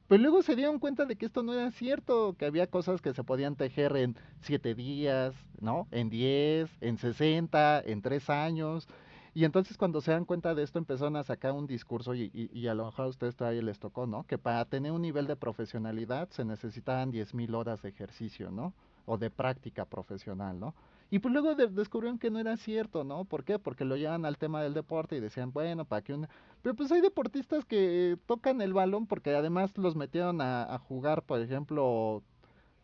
Pero luego se dieron cuenta de que esto no era cierto, que había cosas que se podían tejer en 7 días, ¿no? En 10, en 60, en 3 años. Y entonces cuando se dan cuenta de esto empezaron a sacar un discurso y a lo mejor a ustedes todavía les tocó, ¿no? Que para tener un nivel de profesionalidad se necesitaban 10.000 horas de ejercicio, ¿no? O de práctica profesional, ¿no? Y pues luego descubrieron que no era cierto, ¿no? ¿Por qué? Porque lo llevan al tema del deporte y decían, bueno, para que un... Pero pues hay deportistas que tocan el balón porque además los metieron a jugar, por ejemplo,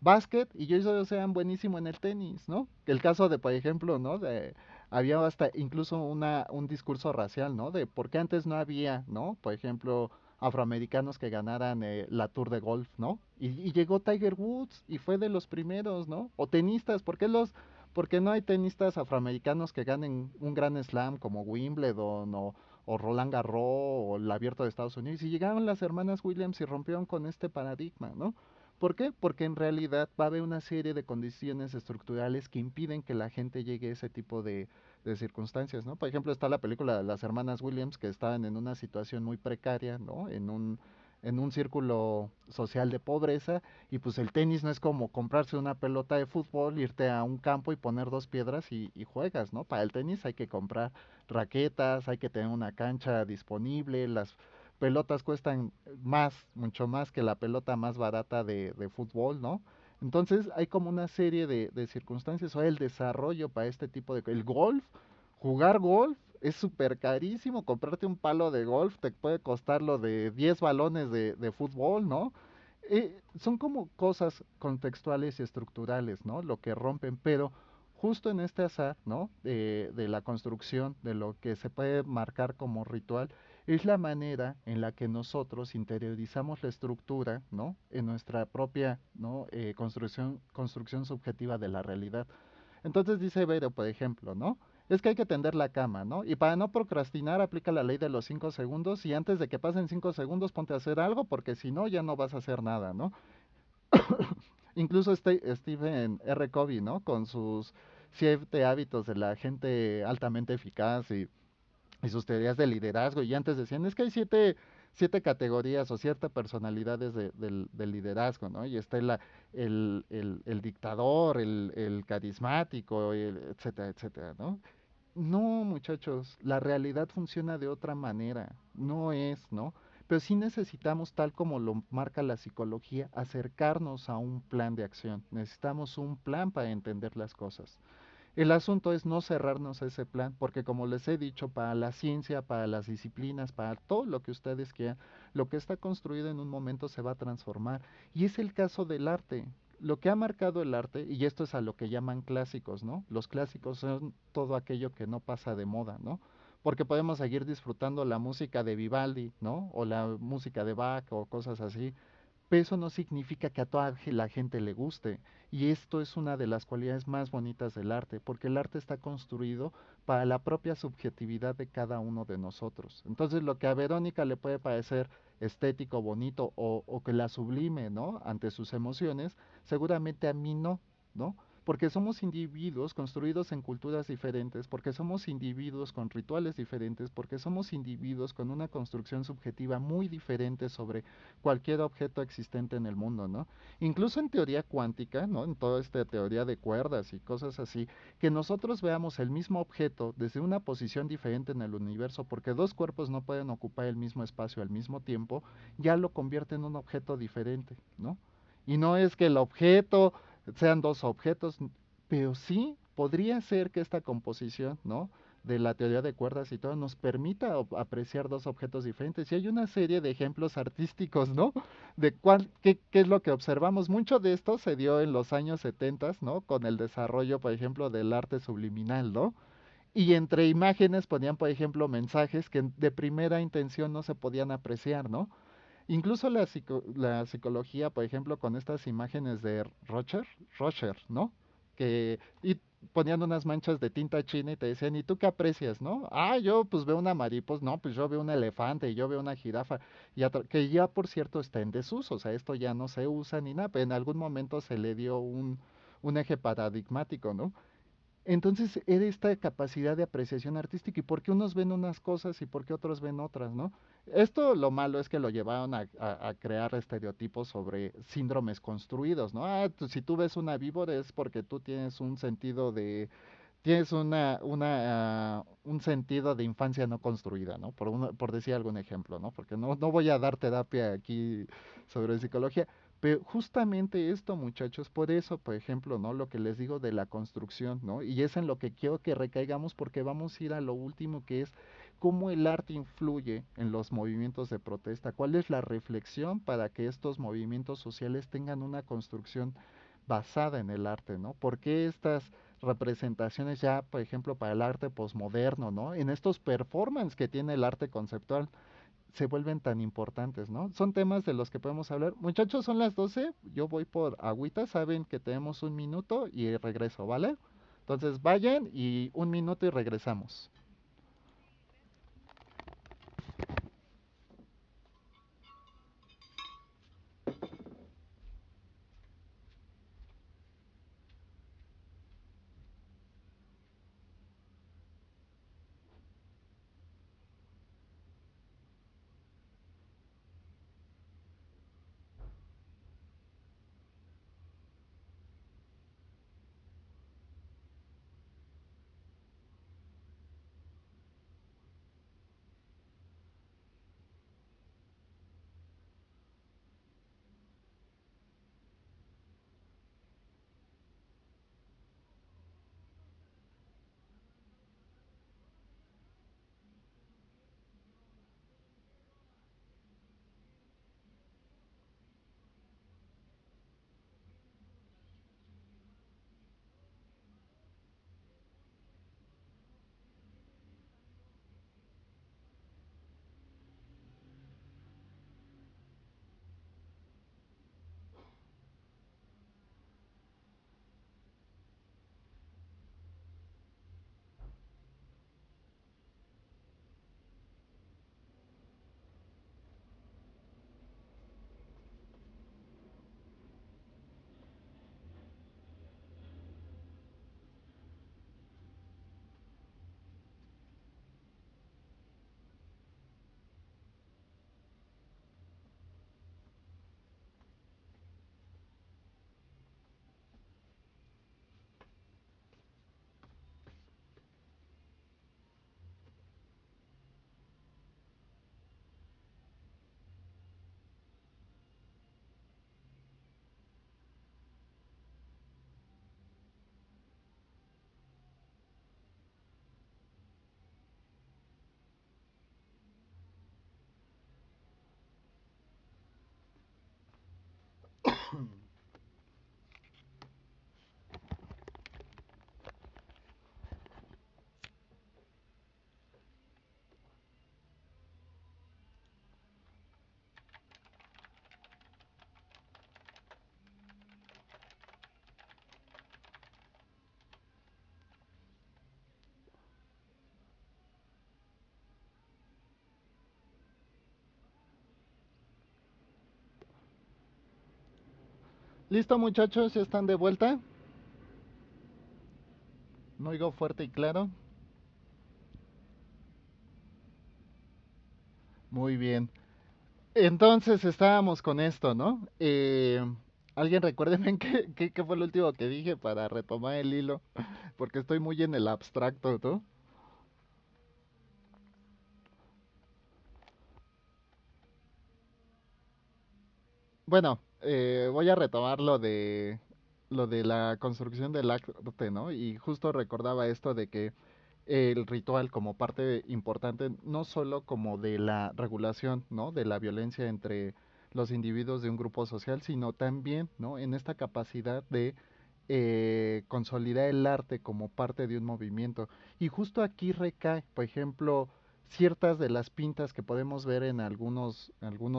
básquet y ellos sean buenísimo en el tenis, ¿no? El caso de, por ejemplo, ¿no? De, había hasta incluso un discurso racial, ¿no? De por qué antes no había, ¿no? Por ejemplo, afroamericanos que ganaran la Tour de Golf, ¿no? Y llegó Tiger Woods y fue de los primeros, ¿no? O tenistas, por qué no hay tenistas afroamericanos que ganen un gran slam como Wimbledon o Roland Garros o el Abierto de Estados Unidos? Y llegaron las hermanas Williams y rompieron con este paradigma, ¿no? ¿Por qué? Porque en realidad va a haber una serie de condiciones estructurales que impiden que la gente llegue a ese tipo de circunstancias, ¿no? Por ejemplo, está la película de las hermanas Williams que estaban en una situación muy precaria, ¿no? En un círculo social de pobreza y pues el tenis no es como comprarse una pelota de fútbol, irte a un campo y poner dos piedras y juegas, ¿no? Para el tenis hay que comprar raquetas, hay que tener una cancha disponible, las pelotas cuestan más, mucho más que la pelota más barata de fútbol, ¿no? Entonces hay como una serie de circunstancias o el desarrollo para este tipo de... El golf, jugar golf es súper carísimo, comprarte un palo de golf te puede costar lo de 10 balones de fútbol, ¿no? Son como cosas contextuales y estructurales, ¿no? Lo que rompen, pero justo en este azar, ¿no? De la construcción, de lo que se puede marcar como ritual, es la manera en la que nosotros interiorizamos la estructura, ¿no? En nuestra propia, ¿no? Construcción subjetiva de la realidad. Entonces dice Vero, por ejemplo, ¿no? Es que hay que tender la cama, ¿no? Y para no procrastinar, aplica la ley de los 5 segundos y antes de que pasen 5 segundos ponte a hacer algo porque si no ya no vas a hacer nada, ¿no? Incluso Stephen R. Covey, ¿no? Con sus 7 hábitos de la gente altamente eficaz y sus teorías de liderazgo. Y antes decían, es que hay siete categorías o ciertas personalidades del liderazgo, ¿no? Y está el dictador, el carismático, etcétera, etcétera, ¿no? No, muchachos, la realidad funciona de otra manera, no es, ¿no? Pero sí necesitamos, tal como lo marca la psicología, acercarnos a un plan de acción. Necesitamos un plan para entender las cosas. El asunto es no cerrarnos a ese plan, porque como les he dicho, para la ciencia, para las disciplinas, para todo lo que ustedes quieran, lo que está construido en un momento se va a transformar. Y es el caso del arte. Lo que ha marcado el arte, y esto es a lo que llaman clásicos, ¿no? Los clásicos son todo aquello que no pasa de moda, ¿no? Porque podemos seguir disfrutando la música de Vivaldi, ¿no? O la música de Bach o cosas así, pero eso no significa que a toda la gente le guste. Y esto es una de las cualidades más bonitas del arte, porque el arte está construido para la propia subjetividad de cada uno de nosotros. Entonces, lo que a Verónica le puede parecer estético, bonito o que la sublime, ¿no? Ante sus emociones, seguramente a mí no, ¿no? Porque somos individuos construidos en culturas diferentes, porque somos individuos con rituales diferentes, porque somos individuos con una construcción subjetiva muy diferente sobre cualquier objeto existente en el mundo, ¿no? Incluso en teoría cuántica, ¿no? En toda esta teoría de cuerdas y cosas así, que nosotros veamos el mismo objeto desde una posición diferente en el universo, porque dos cuerpos no pueden ocupar el mismo espacio al mismo tiempo, ya lo convierte en un objeto diferente, ¿no? Y no es que el objeto sean dos objetos, pero sí podría ser que esta composición, ¿no? De la teoría de cuerdas y todo nos permita apreciar dos objetos diferentes. Y hay una serie de ejemplos artísticos, ¿no? De qué es lo que observamos. Mucho de esto se dio en los años 70, ¿no? Con el desarrollo, por ejemplo, del arte subliminal, ¿no? Y entre imágenes ponían, por ejemplo, mensajes que de primera intención no se podían apreciar, ¿no? Incluso la psicología, por ejemplo, con estas imágenes de Rocher, ¿no? Y ponían unas manchas de tinta china y te decían, ¿y tú qué aprecias, no? Ah, yo pues veo una mariposa, no, pues yo veo un elefante, yo veo una jirafa, que ya por cierto está en desuso, o sea, esto ya no se usa ni nada, pero en algún momento se le dio un eje paradigmático, ¿no? Entonces era esta capacidad de apreciación artística y por qué unos ven unas cosas y por qué otros ven otras, ¿no? Esto lo malo es que lo llevaron a crear estereotipos sobre síndromes construidos, ¿no? Ah, si tú ves una víbora es porque tú tienes un sentido tienes un sentido de infancia no construida, ¿no? Por decir algún ejemplo, ¿no? Porque no voy a dar terapia aquí sobre psicología, pero justamente esto, muchachos, por eso, por ejemplo, ¿no? Lo que les digo de la construcción, ¿no? Y es en lo que quiero que recaigamos porque vamos a ir a lo último que es cómo el arte influye en los movimientos de protesta, cuál es la reflexión para que estos movimientos sociales tengan una construcción basada en el arte, ¿no? ¿Por qué estas representaciones ya, por ejemplo, para el arte posmoderno, ¿no? En estos performances que tiene el arte conceptual se vuelven tan importantes, ¿no? Son temas de los que podemos hablar. Muchachos, son las 12, yo voy por agüita, saben que tenemos un minuto y regreso, ¿vale? Entonces vayan y un minuto y regresamos. ¿Listo, muchachos? ¿Ya están de vuelta? ¿No oigo fuerte y claro? Muy bien. Entonces estábamos con esto, ¿no? ¿Alguien recuérdeme qué fue lo último que dije para retomar el hilo? Porque estoy muy en el abstracto, ¿no? Bueno, voy a retomar lo de la construcción del arte, ¿no? Y justo recordaba esto de que el ritual como parte importante, no solo como de la regulación, ¿no? De la violencia entre los individuos de un grupo social, sino también, ¿no? En esta capacidad de consolidar el arte como parte de un movimiento. Y justo aquí recae, por ejemplo, ciertas de las pintas que podemos ver en algunos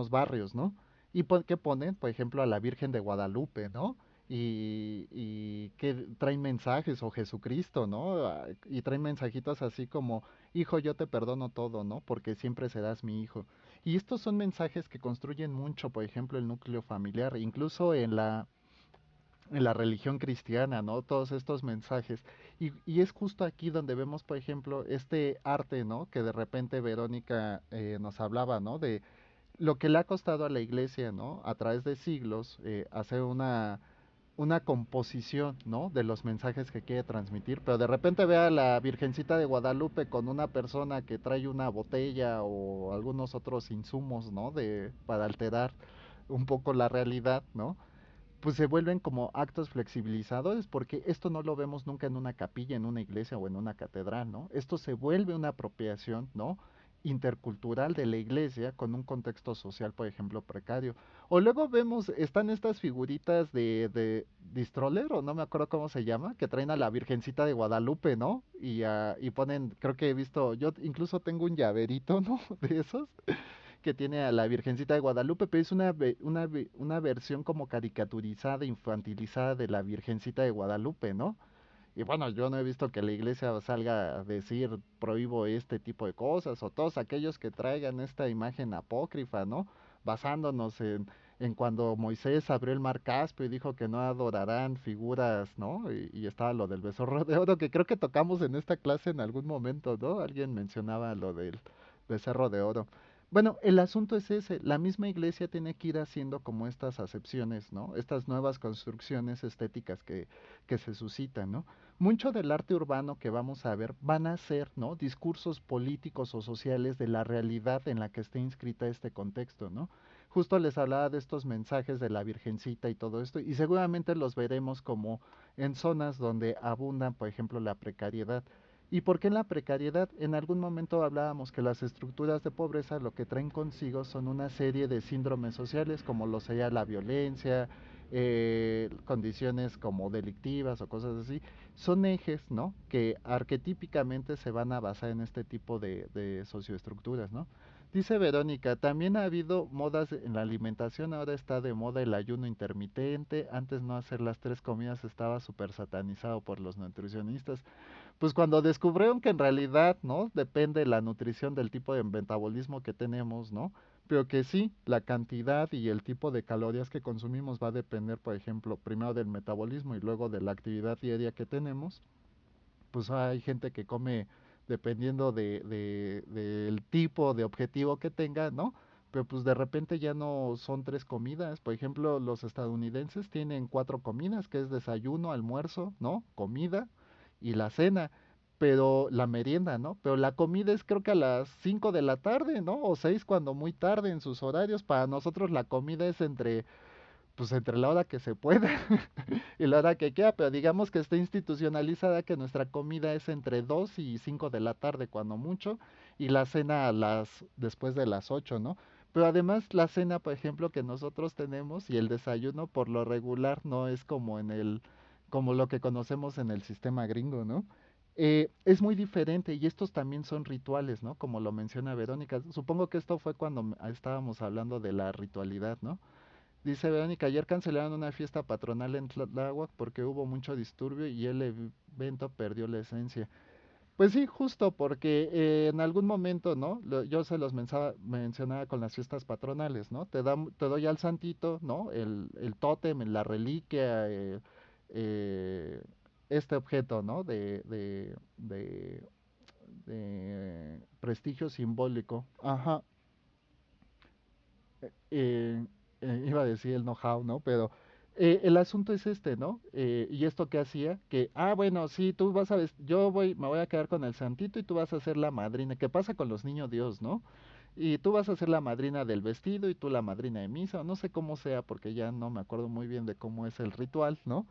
barrios, ¿no? Y que ponen, por ejemplo, a la Virgen de Guadalupe, ¿no? Y que traen mensajes, o Jesucristo, ¿no? Y traen mensajitos así como, hijo, yo te perdono todo, ¿no? Porque siempre serás mi hijo. Y estos son mensajes que construyen mucho, por ejemplo, el núcleo familiar, incluso en la religión cristiana, ¿no? Todos estos mensajes. Y es justo aquí donde vemos, por ejemplo, este arte, ¿no? Que de repente Verónica nos hablaba, ¿no? De lo que le ha costado a la iglesia, ¿no? A través de siglos, hacer una composición, ¿no? De los mensajes que quiere transmitir, pero de repente ve a la Virgencita de Guadalupe con una persona que trae una botella o algunos otros insumos, ¿no? Para alterar un poco la realidad, ¿no? Pues se vuelven como actos flexibilizadores, porque esto no lo vemos nunca en una capilla, en una iglesia o en una catedral, ¿no? Esto se vuelve una apropiación, ¿no? Intercultural de la iglesia con un contexto social, por ejemplo, precario. O luego vemos, están estas figuritas de Distroller, o no me acuerdo cómo se llama, que traen a la Virgencita de Guadalupe, ¿no? Y ponen, creo que he visto, yo incluso tengo un llaverito, ¿no? De esos, que tiene a la Virgencita de Guadalupe, pero es una versión como caricaturizada, infantilizada de la Virgencita de Guadalupe, ¿no? Y bueno, yo no he visto que la iglesia salga a decir prohíbo este tipo de cosas, o todos aquellos que traigan esta imagen apócrifa, ¿no? Basándonos en cuando Moisés abrió el mar Caspio y dijo que no adorarán figuras, ¿no? Y estaba lo del becerro de oro, que creo que tocamos en esta clase en algún momento, ¿no? Alguien mencionaba lo del becerro de oro. Bueno, el asunto es ese, la misma iglesia tiene que ir haciendo como estas acepciones, ¿no? Estas nuevas construcciones estéticas que se suscitan, ¿no? Mucho del arte urbano que vamos a ver van a ser, ¿no? Discursos políticos o sociales de la realidad en la que esté inscrita este contexto, ¿no? Justo les hablaba de estos mensajes de la Virgencita y todo esto, y seguramente los veremos como en zonas donde abundan, por ejemplo, la precariedad. ¿Y por qué en la precariedad? En algún momento hablábamos que las estructuras de pobreza lo que traen consigo son una serie de síndromes sociales, como lo sería la violencia, condiciones como delictivas o cosas así. Son ejes, ¿no? Que arquetípicamente se van a basar en este tipo de socioestructuras, ¿no? Dice Verónica, también ha habido modas en la alimentación, ahora está de moda el ayuno intermitente, antes no hacer las tres comidas estaba súper satanizado por los nutricionistas. Pues cuando descubrieron que en realidad, ¿no? Depende la nutrición del tipo de metabolismo que tenemos, ¿no? Pero que sí, la cantidad y el tipo de calorías que consumimos va a depender, por ejemplo, primero del metabolismo y luego de la actividad diaria que tenemos. Pues hay gente que come dependiendo del tipo de objetivo que tenga, ¿no? Pero pues de repente ya no son tres comidas. Por ejemplo, los estadounidenses tienen cuatro comidas, que es desayuno, almuerzo, ¿no? Comida y la cena. Pero la merienda, ¿no? Pero la comida es creo que a las 5 de la tarde, ¿no? O 6 cuando muy tarde en sus horarios. Para nosotros la comida es pues entre la hora que se pueda y la hora que queda, pero digamos que está institucionalizada que nuestra comida es entre 2 y 5 de la tarde cuando mucho y la cena después de las 8, ¿no? Pero además la cena, por ejemplo, que nosotros tenemos y el desayuno por lo regular no es como como lo que conocemos en el sistema gringo, ¿no? Es muy diferente y estos también son rituales, ¿no? Como lo menciona Verónica. Supongo que esto fue cuando estábamos hablando de la ritualidad, ¿no? Dice Verónica, ayer cancelaron una fiesta patronal en Tláhuac porque hubo mucho disturbio y el evento perdió la esencia. Pues sí, justo porque en algún momento, ¿no? Yo se los mencionaba con las fiestas patronales, ¿no? Te doy al santito, ¿no? El tótem, la reliquia, eh, este objeto, ¿no? De prestigio simbólico. Ajá. eh, iba a decir el know-how, ¿no? Pero el asunto es este, ¿no? Y esto que hacía, que, bueno, sí, tú vas a, me voy a quedar con el santito y tú vas a ser la madrina. ¿Qué pasa con los niños Dios, no? Y tú vas a ser la madrina del vestido y tú la madrina de misa, o no sé cómo sea, porque ya no me acuerdo muy bien de cómo es el ritual, ¿no?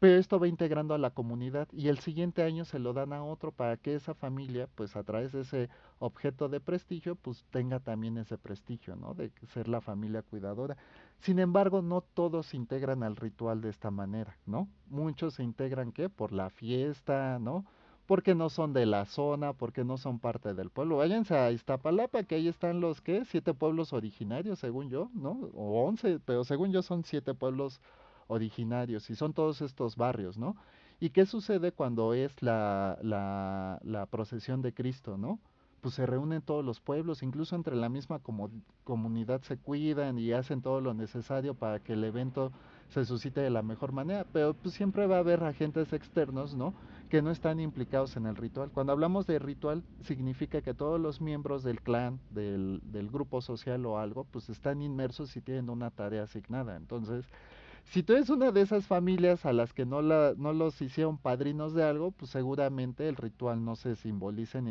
Pero esto va integrando a la comunidad y el siguiente año se lo dan a otro para que esa familia, pues a través de ese objeto de prestigio, pues tenga también ese prestigio, ¿no? De ser la familia cuidadora. Sin embargo, no todos se integran al ritual de esta manera, ¿no? Muchos se integran, ¿qué? Por la fiesta, ¿no? Porque no son de la zona, porque no son parte del pueblo. Váyanse a Iztapalapa, que ahí están los, ¿qué? 7 pueblos originarios, según yo, ¿no? O 11, pero según yo son 7 pueblos originarios y son todos estos barrios, ¿no? ¿Y qué sucede cuando es la procesión de Cristo, ¿no? Pues se reúnen todos los pueblos, incluso entre la misma comunidad se cuidan y hacen todo lo necesario para que el evento se suscite de la mejor manera, pero pues siempre va a haber agentes externos, ¿no? Que no están implicados en el ritual. Cuando hablamos de ritual, significa que todos los miembros del clan, del grupo social o algo, pues están inmersos y tienen una tarea asignada. Entonces, si tú eres una de esas familias a las que no los hicieron padrinos de algo, pues seguramente el ritual no se simbolice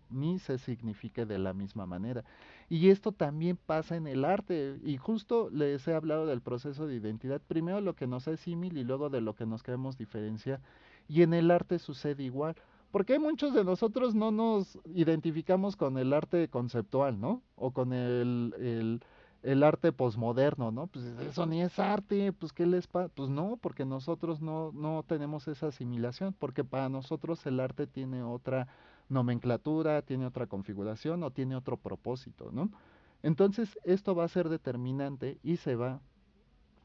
ni se signifique de la misma manera. Y esto también pasa en el arte. Y justo les he hablado del proceso de identidad. Primero lo que nos es símil y luego de lo que nos queremos diferenciar. Y en el arte sucede igual. Porque muchos de nosotros no nos identificamos con el arte conceptual, ¿no? O con el arte posmoderno, ¿no? Pues eso ni es arte, pues ¿qué les pasa? Pues no, porque nosotros no tenemos esa asimilación, porque para nosotros el arte tiene otra nomenclatura, tiene otra configuración o tiene otro propósito, ¿no? Entonces esto va a ser determinante y se va.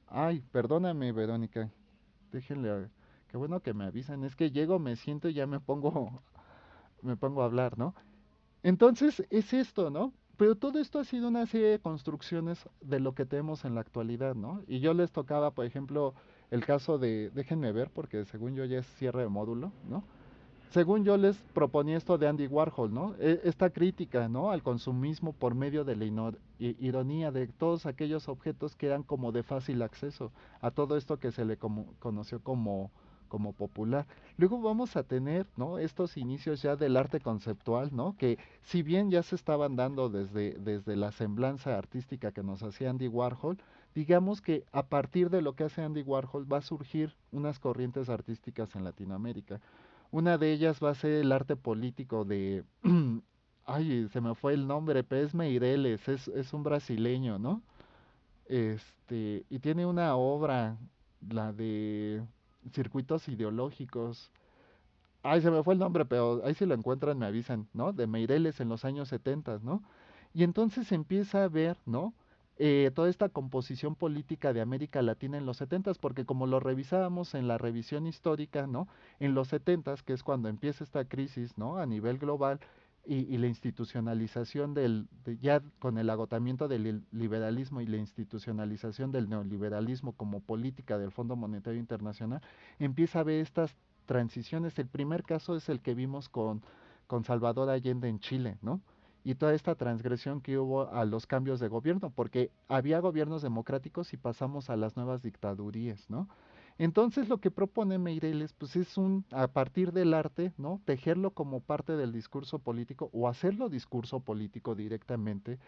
Ay, perdóname, Verónica, déjenle, qué bueno que me avisan, es que llego, me siento y ya me pongo a hablar, ¿no? Entonces es esto, ¿no? Pero todo esto ha sido una serie de construcciones de lo que tenemos en la actualidad, ¿no? Y yo les tocaba, por ejemplo, el caso déjenme ver, porque según yo ya es cierre de módulo, ¿no? Según yo les proponía esto de Andy Warhol, ¿no? Esta crítica, ¿no? Al consumismo por medio de la ironía de todos aquellos objetos que eran como de fácil acceso a todo esto que se le conoció como popular. Luego vamos a tener, ¿no? Estos inicios ya del arte conceptual, ¿no? Que si bien ya se estaban dando desde la semblanza artística que nos hacía Andy Warhol, digamos que a partir de lo que hace Andy Warhol va a surgir unas corrientes artísticas en Latinoamérica. Una de ellas va a ser el arte político de... Ay, se me fue el nombre, pero es Meireles, es un brasileño, ¿no? Y tiene una obra, la de circuitos ideológicos. Ay, se me fue el nombre, pero ahí si lo encuentran me avisan, ¿no? De Meireles en los años 70, ¿no? Y entonces se empieza a ver, ¿no? Toda esta composición política de América Latina en los 70, porque como lo revisábamos en la revisión histórica, ¿no? En los 70, que es cuando empieza esta crisis, ¿no? A nivel global y la institucionalización ya con el agotamiento del liberalismo y la institucionalización del neoliberalismo como política del Fondo Monetario Internacional, empieza a ver estas transiciones. El primer caso es el que vimos con Salvador Allende en Chile, ¿no? Y toda esta transgresión que hubo a los cambios de gobierno, porque había gobiernos democráticos y pasamos a las nuevas dictadurías, ¿no? Entonces lo que propone Meireles, pues es a partir del arte, ¿no? Tejerlo como parte del discurso político o hacerlo discurso político directamente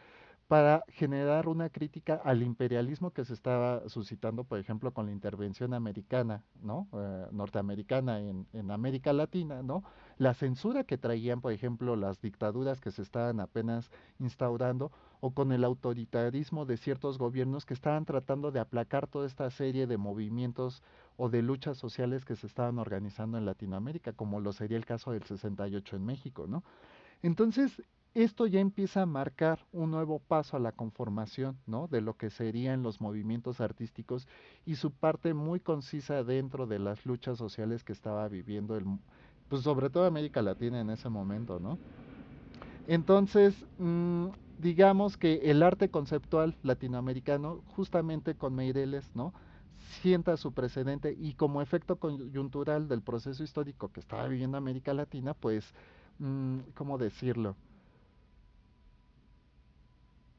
para generar una crítica al imperialismo que se estaba suscitando, por ejemplo, con la intervención americana, ¿no? Norteamericana en América Latina, ¿no? La censura que traían, por ejemplo, las dictaduras que se estaban apenas instaurando, o con el autoritarismo de ciertos gobiernos que estaban tratando de aplacar toda esta serie de movimientos o de luchas sociales que se estaban organizando en Latinoamérica, como lo sería el caso del 68 en México, ¿no? Entonces, esto ya empieza a marcar un nuevo paso a la conformación, ¿no? De lo que serían los movimientos artísticos y su parte muy concisa dentro de las luchas sociales que estaba viviendo pues sobre todo América Latina en ese momento, ¿no? Entonces, digamos que el arte conceptual latinoamericano, justamente con Meireles, ¿no? Sienta su precedente y como efecto coyuntural del proceso histórico que estaba viviendo América Latina, pues, ¿cómo decirlo?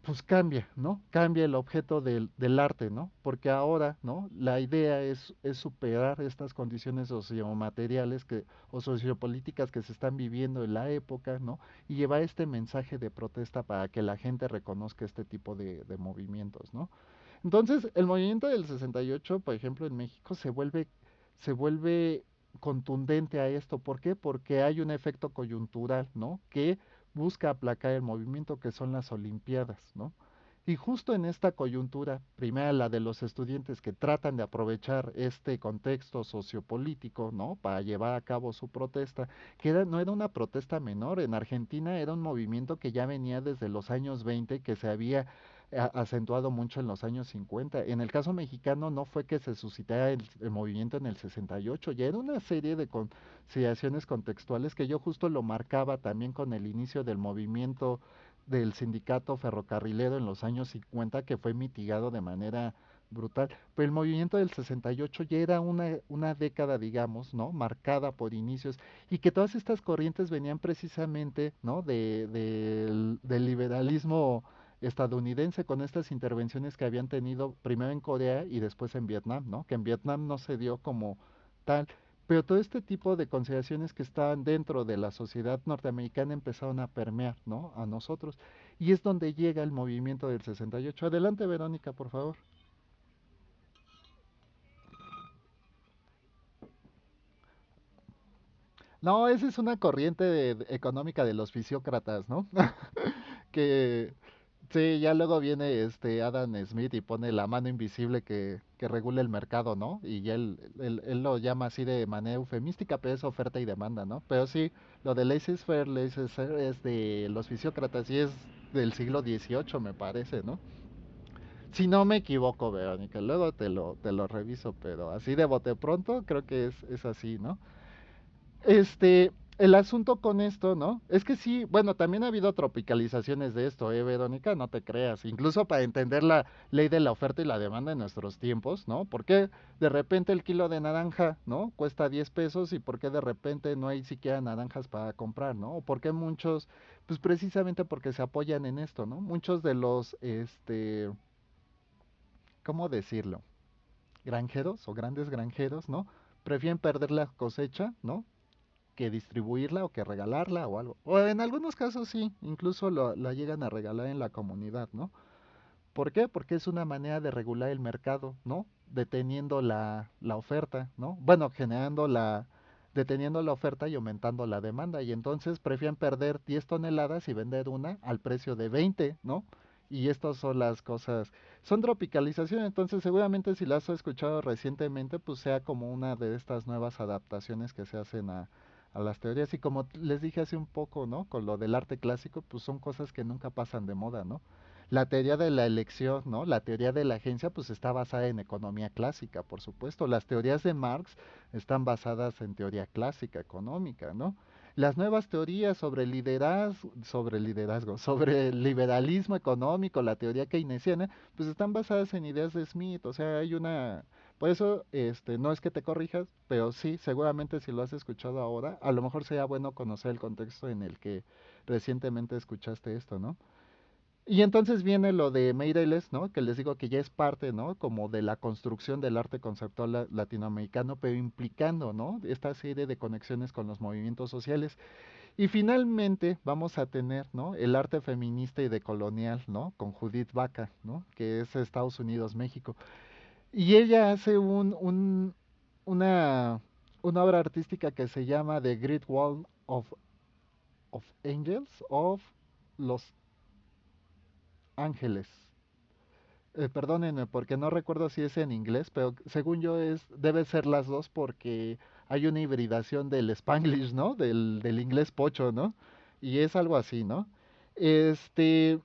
Pues cambia, ¿no? Cambia el objeto del arte, ¿no? Porque ahora, ¿no? La idea es superar estas condiciones sociomateriales o sociopolíticas que se están viviendo en la época, ¿no? Y llevar este mensaje de protesta para que la gente reconozca este tipo de movimientos, ¿no? Entonces, el movimiento del 68, por ejemplo, en México se vuelve contundente a esto. ¿Por qué? Porque hay un efecto coyuntural, ¿no? Que busca aplacar el movimiento que son las Olimpiadas, ¿no? Y justo en esta coyuntura, primera la de los estudiantes que tratan de aprovechar este contexto sociopolítico, ¿no? Para llevar a cabo su protesta, no era una protesta menor, en Argentina era un movimiento que ya venía desde los años 20, que se había acentuado mucho en los años 50. En el caso mexicano no fue que se suscitara el movimiento en el 68, ya era una serie de consideraciones contextuales que yo justo lo marcaba también con el inicio del movimiento del sindicato ferrocarrilero en los años 50 que fue mitigado de manera brutal. Pero el movimiento del 68 ya era una década, digamos, ¿no? Marcada por inicios y que todas estas corrientes venían precisamente, ¿no? Del liberalismo estadounidense con estas intervenciones que habían tenido primero en Corea y después en Vietnam, ¿no? Que en Vietnam no se dio como tal, pero todo este tipo de consideraciones que estaban dentro de la sociedad norteamericana empezaron a permear, ¿no? A nosotros. Y es donde llega el movimiento del 68. Adelante, Verónica, por favor. No, esa es una corriente económica de los fisiócratas, ¿no? Que sí, ya luego viene este Adam Smith y pone la mano invisible que regula el mercado, ¿no? Y ya él lo llama así de manera eufemística, pero es oferta y demanda, ¿no? Pero sí, lo de laissez-faire es de los fisiócratas y es del siglo XVIII, me parece, ¿no? Si no me equivoco, Verónica, luego te lo reviso, pero así de bote pronto creo que es así, ¿no? Este, el asunto con esto, ¿no? Es que sí, bueno, también ha habido tropicalizaciones de esto, Verónica? No te creas. Incluso para entender la ley de la oferta y la demanda en nuestros tiempos, ¿no? ¿Por qué de repente el kilo de naranja, ¿no? Cuesta 10 pesos y por qué de repente no hay siquiera naranjas para comprar, ¿no? O por qué muchos, pues precisamente porque se apoyan en esto, ¿no? Muchos de los, ¿cómo decirlo? Granjeros o grandes granjeros, ¿no? Prefieren perder la cosecha, ¿no? Que distribuirla o que regalarla o algo. O en algunos casos sí, incluso la llegan a regalar en la comunidad, ¿no? ¿Por qué? Porque es una manera de regular el mercado, ¿no? Deteniendo la oferta, ¿no? Bueno, deteniendo la oferta y aumentando la demanda. Y entonces prefieren perder 10 toneladas y vender una al precio de 20, ¿no? Y estas son las cosas. Son tropicalización, entonces seguramente si las has escuchado recientemente, pues sea como una de estas nuevas adaptaciones que se hacen a las teorías. Y como les dije hace un poco, ¿no? Con lo del arte clásico, pues son cosas que nunca pasan de moda, ¿no? La teoría de la elección, ¿no? La teoría de la agencia, pues está basada en economía clásica, por supuesto. Las teorías de Marx están basadas en teoría clásica económica, ¿no? Las nuevas teorías sobre liderazgo, sobre el liberalismo económico, la teoría keynesiana, pues están basadas en ideas de Smith, o sea, hay una. Por eso, no es que te corrijas, pero sí, seguramente si lo has escuchado ahora, a lo mejor sería bueno conocer el contexto en el que recientemente escuchaste esto, ¿no? Y entonces viene lo de Meireles, ¿no? Que les digo que ya es parte, ¿no? Como de la construcción del arte conceptual latinoamericano, pero implicando, ¿no? Esta serie de conexiones con los movimientos sociales. Y finalmente vamos a tener, ¿no? El arte feminista y decolonial, ¿no? Con Judith Vaca, ¿no? Que es Estados Unidos, México. Y ella hace una, una obra artística que se llama The Great Wall of Angels, of los Ángeles. Perdónenme porque no recuerdo si es en inglés, pero según yo debe ser las dos porque hay una hibridación del Spanglish, ¿no? Del inglés pocho, ¿no? Y es algo así, ¿no? Este,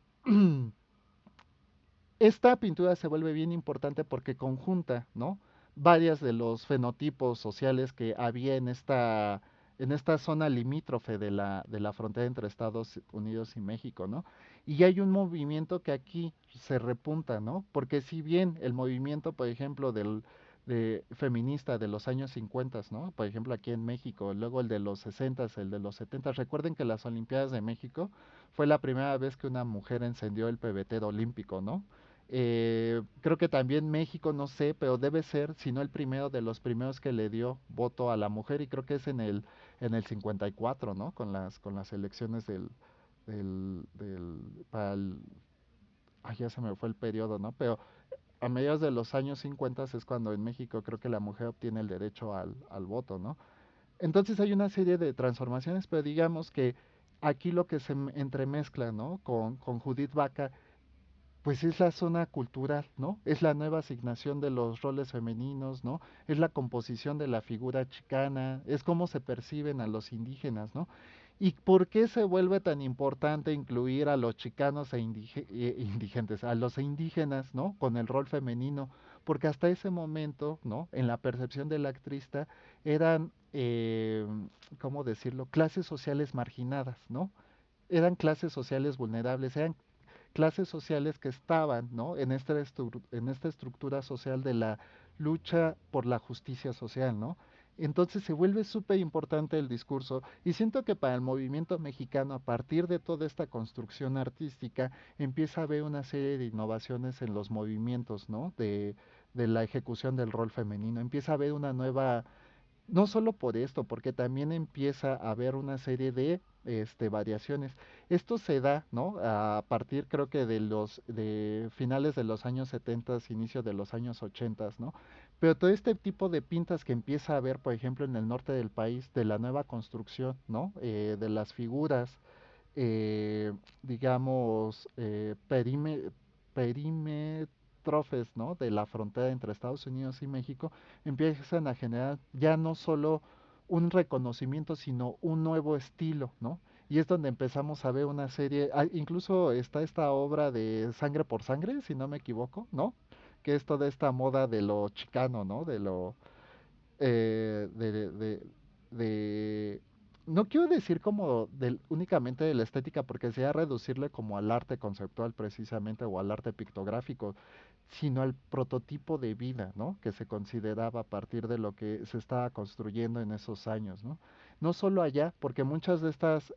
esta pintura se vuelve bien importante porque conjunta, ¿no? Varias de los fenotipos sociales que había en esta zona limítrofe de la frontera entre Estados Unidos y México, ¿no? Y hay un movimiento que aquí se repunta, ¿no? Porque si bien el movimiento, por ejemplo, feminista de los años 50, ¿no? Por ejemplo, aquí en México, luego el de los 60, el de los 70, recuerden que las Olimpiadas de México fue la primera vez que una mujer encendió el pebetero olímpico, ¿no? Creo que también México, no sé, pero debe ser, si no el primero de los primeros que le dio voto a la mujer, y creo que es en el 54, ¿no? Con las elecciones para el, ay, ya se me fue el periodo, ¿no? Pero a mediados de los años 50 es cuando en México creo que la mujer obtiene el derecho al voto, ¿no? Entonces hay una serie de transformaciones, pero digamos que aquí lo que entremezcla, ¿no? Con Judith Vaca pues es la zona cultural, ¿no? Es la nueva asignación de los roles femeninos, ¿no? Es la composición de la figura chicana, es cómo se perciben a los indígenas, ¿no? ¿Y por qué se vuelve tan importante incluir a los chicanos indigentes, a los indígenas, ¿no? Con el rol femenino, porque hasta ese momento, ¿no? En la percepción del actrista eran, ¿cómo decirlo? Clases sociales marginadas, ¿no? Eran clases sociales vulnerables, eran clases sociales que estaban, ¿no? En esta estructura social de la lucha por la justicia social, ¿no? Entonces se vuelve súper importante el discurso y siento que para el movimiento mexicano, a partir de toda esta construcción artística, empieza a haber una serie de innovaciones en los movimientos, ¿no? De la ejecución del rol femenino. Empieza a haber una nueva, no solo por esto, porque también empieza a haber una serie de variaciones. Esto se da, ¿no? A partir creo que de finales de los años 70, inicio de los años 80, ¿no? Pero todo este tipo de pintas que empieza a haber, por ejemplo, en el norte del país, de la nueva construcción, ¿no? De las figuras, eh, digamos, perímetrofes, ¿no? De la frontera entre Estados Unidos y México, empiezan a generar ya no solo un reconocimiento, sino un nuevo estilo, ¿no? Y es donde empezamos a ver una serie, incluso está esta obra de Sangre por Sangre, si no me equivoco, ¿no? Que es toda esta moda de lo chicano, ¿no? De lo, eh, de, de, de- no quiero decir como únicamente de la estética, porque sería reducirle como al arte conceptual precisamente o al arte pictográfico, sino al prototipo de vida, ¿no? Que se consideraba a partir de lo que se estaba construyendo en esos años, ¿no? No solo allá, porque muchas de estas,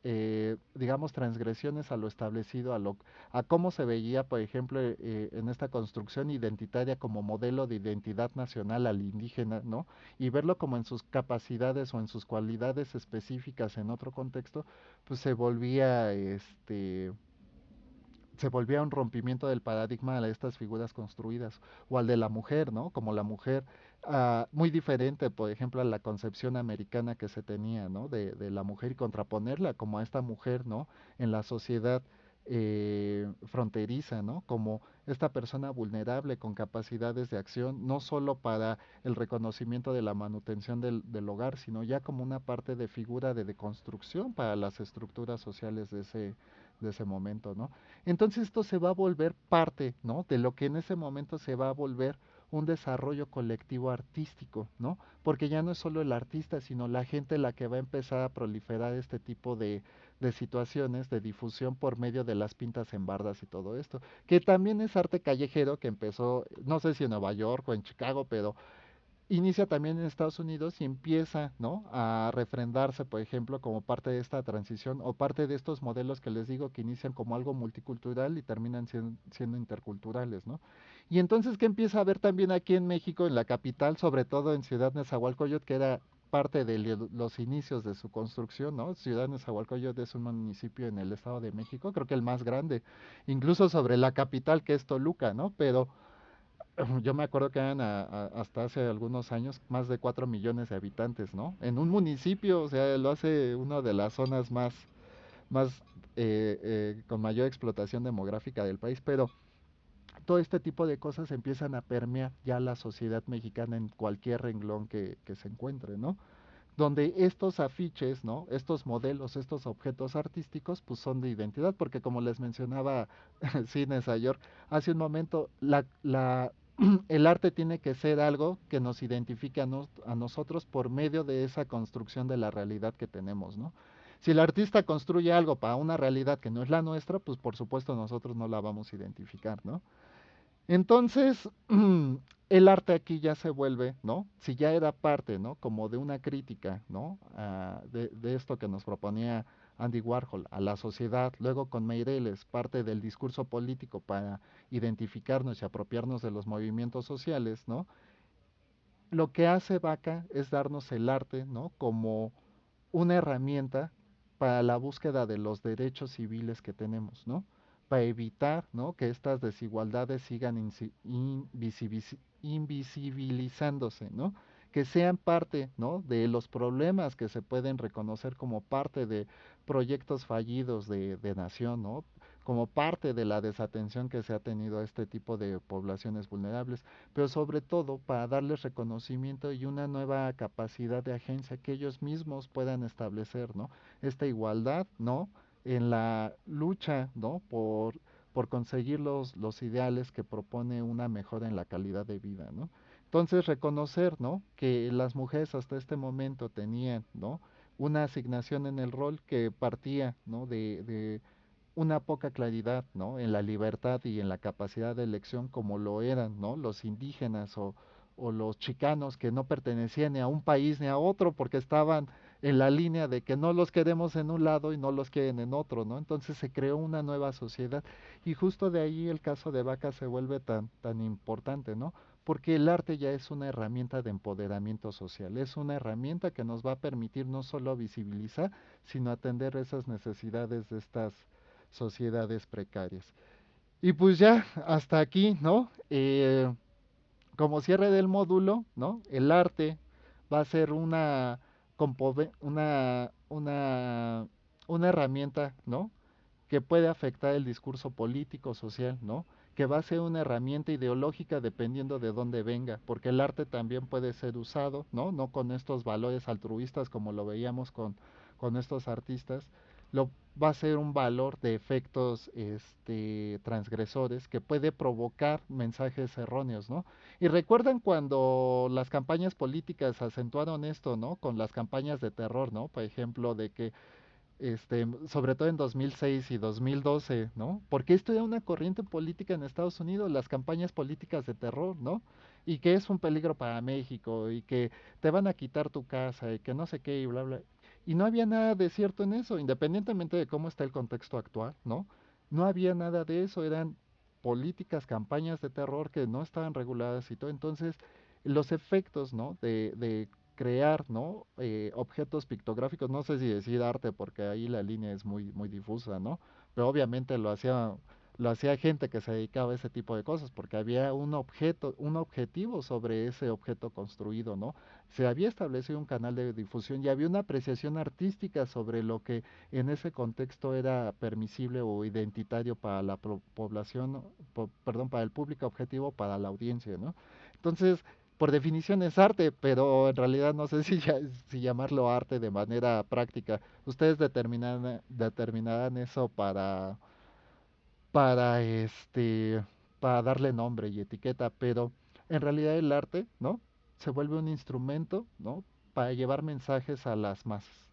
digamos, transgresiones a lo establecido, a cómo se veía, por ejemplo, en esta construcción identitaria como modelo de identidad nacional al indígena, ¿no? Y verlo como en sus capacidades o en sus cualidades específicas en otro contexto, pues se volvía un rompimiento del paradigma de estas figuras construidas, o al de la mujer, ¿no? Como la mujer, muy diferente, por ejemplo, a la concepción americana que se tenía, ¿no? De la mujer y contraponerla como a esta mujer, ¿no? En la sociedad fronteriza, ¿no? Como esta persona vulnerable con capacidades de acción, no solo para el reconocimiento de la manutención del hogar, sino ya como una parte de figura de deconstrucción para las estructuras sociales de ese momento, ¿no? Entonces esto se va a volver parte, ¿no? De lo que en ese momento se va a volver un desarrollo colectivo artístico, ¿no? Porque ya no es solo el artista, sino la gente la que va a empezar a proliferar este tipo de situaciones de difusión por medio de las pintas en bardas y todo esto, que también es arte callejero que empezó, no sé si en Nueva York o en Chicago, pero inicia también en Estados Unidos y empieza, ¿no? A refrendarse, por ejemplo, como parte de esta transición o parte de estos modelos que les digo que inician como algo multicultural y terminan siendo interculturales, ¿no? Y entonces, ¿qué empieza a ver también aquí en México, en la capital, sobre todo en Ciudad Nezahualcóyotl, que era parte de los inicios de su construcción, ¿no? Ciudad Nezahualcóyotl es un municipio en el Estado de México, creo que el más grande, incluso sobre la capital que es Toluca, ¿no? Pero yo me acuerdo que eran hasta hace algunos años más de 4 millones de habitantes, ¿no? En un municipio, o sea, lo hace una de las zonas más con mayor explotación demográfica del país, pero todo este tipo de cosas empiezan a permear ya la sociedad mexicana en cualquier renglón que se encuentre, ¿no? Donde estos afiches, ¿no? Estos modelos, estos objetos artísticos, pues son de identidad, porque como les mencionaba Cines Ayor hace un momento, el arte tiene que ser algo que nos identifique a nosotros por medio de esa construcción de la realidad que tenemos, ¿no? Si el artista construye algo para una realidad que no es la nuestra, pues por supuesto nosotros no la vamos a identificar, ¿no? Entonces, el arte aquí ya se vuelve, ¿no? Si ya era parte, ¿no? Como de una crítica, ¿no? De esto que nos proponía Andy Warhol a la sociedad, luego con Meireles, parte del discurso político para identificarnos y apropiarnos de los movimientos sociales, ¿no? Lo que hace Vaca es darnos el arte, ¿no? Como una herramienta para la búsqueda de los derechos civiles que tenemos, ¿no? Para evitar, ¿no? Que estas desigualdades sigan invisibilizándose, ¿no? Que sean parte, ¿no? De los problemas que se pueden reconocer como parte de proyectos fallidos de nación, ¿no? Como parte de la desatención que se ha tenido a este tipo de poblaciones vulnerables, pero sobre todo para darles reconocimiento y una nueva capacidad de agencia que ellos mismos puedan establecer, ¿no? Esta igualdad, ¿no? En la lucha, ¿no? Por conseguir los ideales que propone una mejora en la calidad de vida, ¿no? Entonces reconocer, ¿no? Que las mujeres hasta este momento tenían, ¿no? Una asignación en el rol que partía, ¿no? De una poca claridad, ¿no? En la libertad y en la capacidad de elección como lo eran, ¿no? Los indígenas o los chicanos que no pertenecían ni a un país ni a otro porque estaban en la línea de que no los queremos en un lado y no los quieren en otro, ¿no? Entonces se creó una nueva sociedad y justo de ahí el caso de Vaca se vuelve tan importante, ¿no? Porque el arte ya es una herramienta de empoderamiento social, es una herramienta que nos va a permitir no solo visibilizar, sino atender esas necesidades de estas sociedades precarias. Y pues ya, hasta aquí, ¿no? Como cierre del módulo, ¿no? El arte va a ser una herramienta, ¿no? Que puede afectar el discurso político, social, ¿no? Que va a ser una herramienta ideológica dependiendo de dónde venga, porque el arte también puede ser usado, ¿no? No con estos valores altruistas como lo veíamos con estos artistas, lo, va a ser un valor de efectos transgresores que puede provocar mensajes erróneos, ¿no? Y recuerdan cuando las campañas políticas acentuaron esto, ¿no? Con las campañas de terror, ¿no? Por ejemplo, de que sobre todo en 2006 y 2012, ¿no? Porque esto era una corriente política en Estados Unidos, las campañas políticas de terror, ¿no? Y que es un peligro para México y que te van a quitar tu casa y que no sé qué y bla, bla. Y no había nada de cierto en eso, independientemente de cómo está el contexto actual, ¿no? No había nada de eso, eran políticas, campañas de terror que no estaban reguladas y todo. Entonces, los efectos, ¿no? De crear, ¿no? Objetos pictográficos, no sé si decir arte porque ahí la línea es muy difusa, ¿no? Pero obviamente lo hacía gente que se dedicaba a ese tipo de cosas porque había un objeto, un objetivo sobre ese objeto construido, ¿no? Se había establecido un canal de difusión y había una apreciación artística sobre lo que en ese contexto era permisible o identitario para la población, perdón, para el público objetivo, para la audiencia, ¿no? Entonces, por definición es arte, pero en realidad no sé si llamarlo arte de manera práctica. Ustedes determinarán eso para para darle nombre y etiqueta, pero en realidad el arte, ¿no? Se vuelve un instrumento, ¿no? Para llevar mensajes a las masas.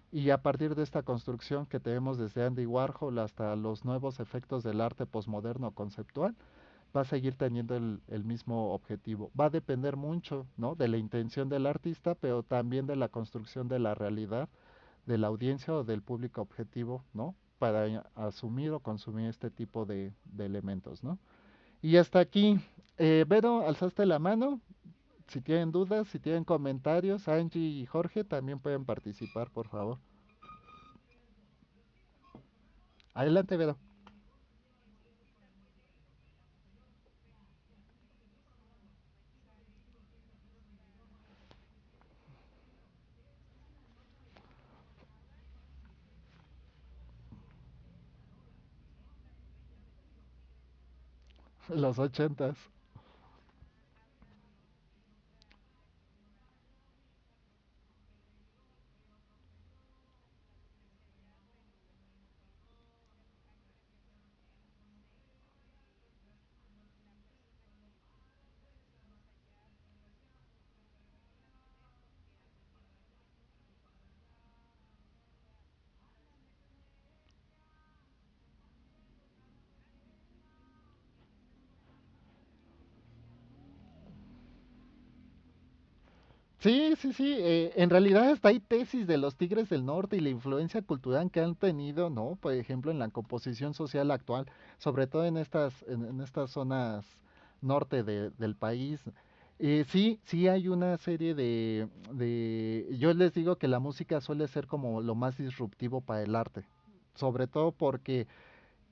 Y a partir de esta construcción que tenemos desde Andy Warhol hasta los nuevos efectos del arte posmoderno conceptual, va a seguir teniendo el mismo objetivo. Va a depender mucho, ¿no? De la intención del artista, pero también de la construcción de la realidad, de la audiencia o del público objetivo, ¿no? Para asumir o consumir este tipo de elementos, ¿no? Y hasta aquí, Vero, alzaste la mano. Si tienen dudas, si tienen comentarios, Angie y Jorge también pueden participar, por favor. Adelante, Vero. Los ochentas. Sí, sí, sí. En realidad hasta hay tesis de los Tigres del Norte y la influencia cultural que han tenido, ¿no? Por ejemplo, en la composición social actual, sobre todo en estas zonas norte del país. Sí, sí hay una serie yo les digo que la música suele ser como lo más disruptivo para el arte, sobre todo porque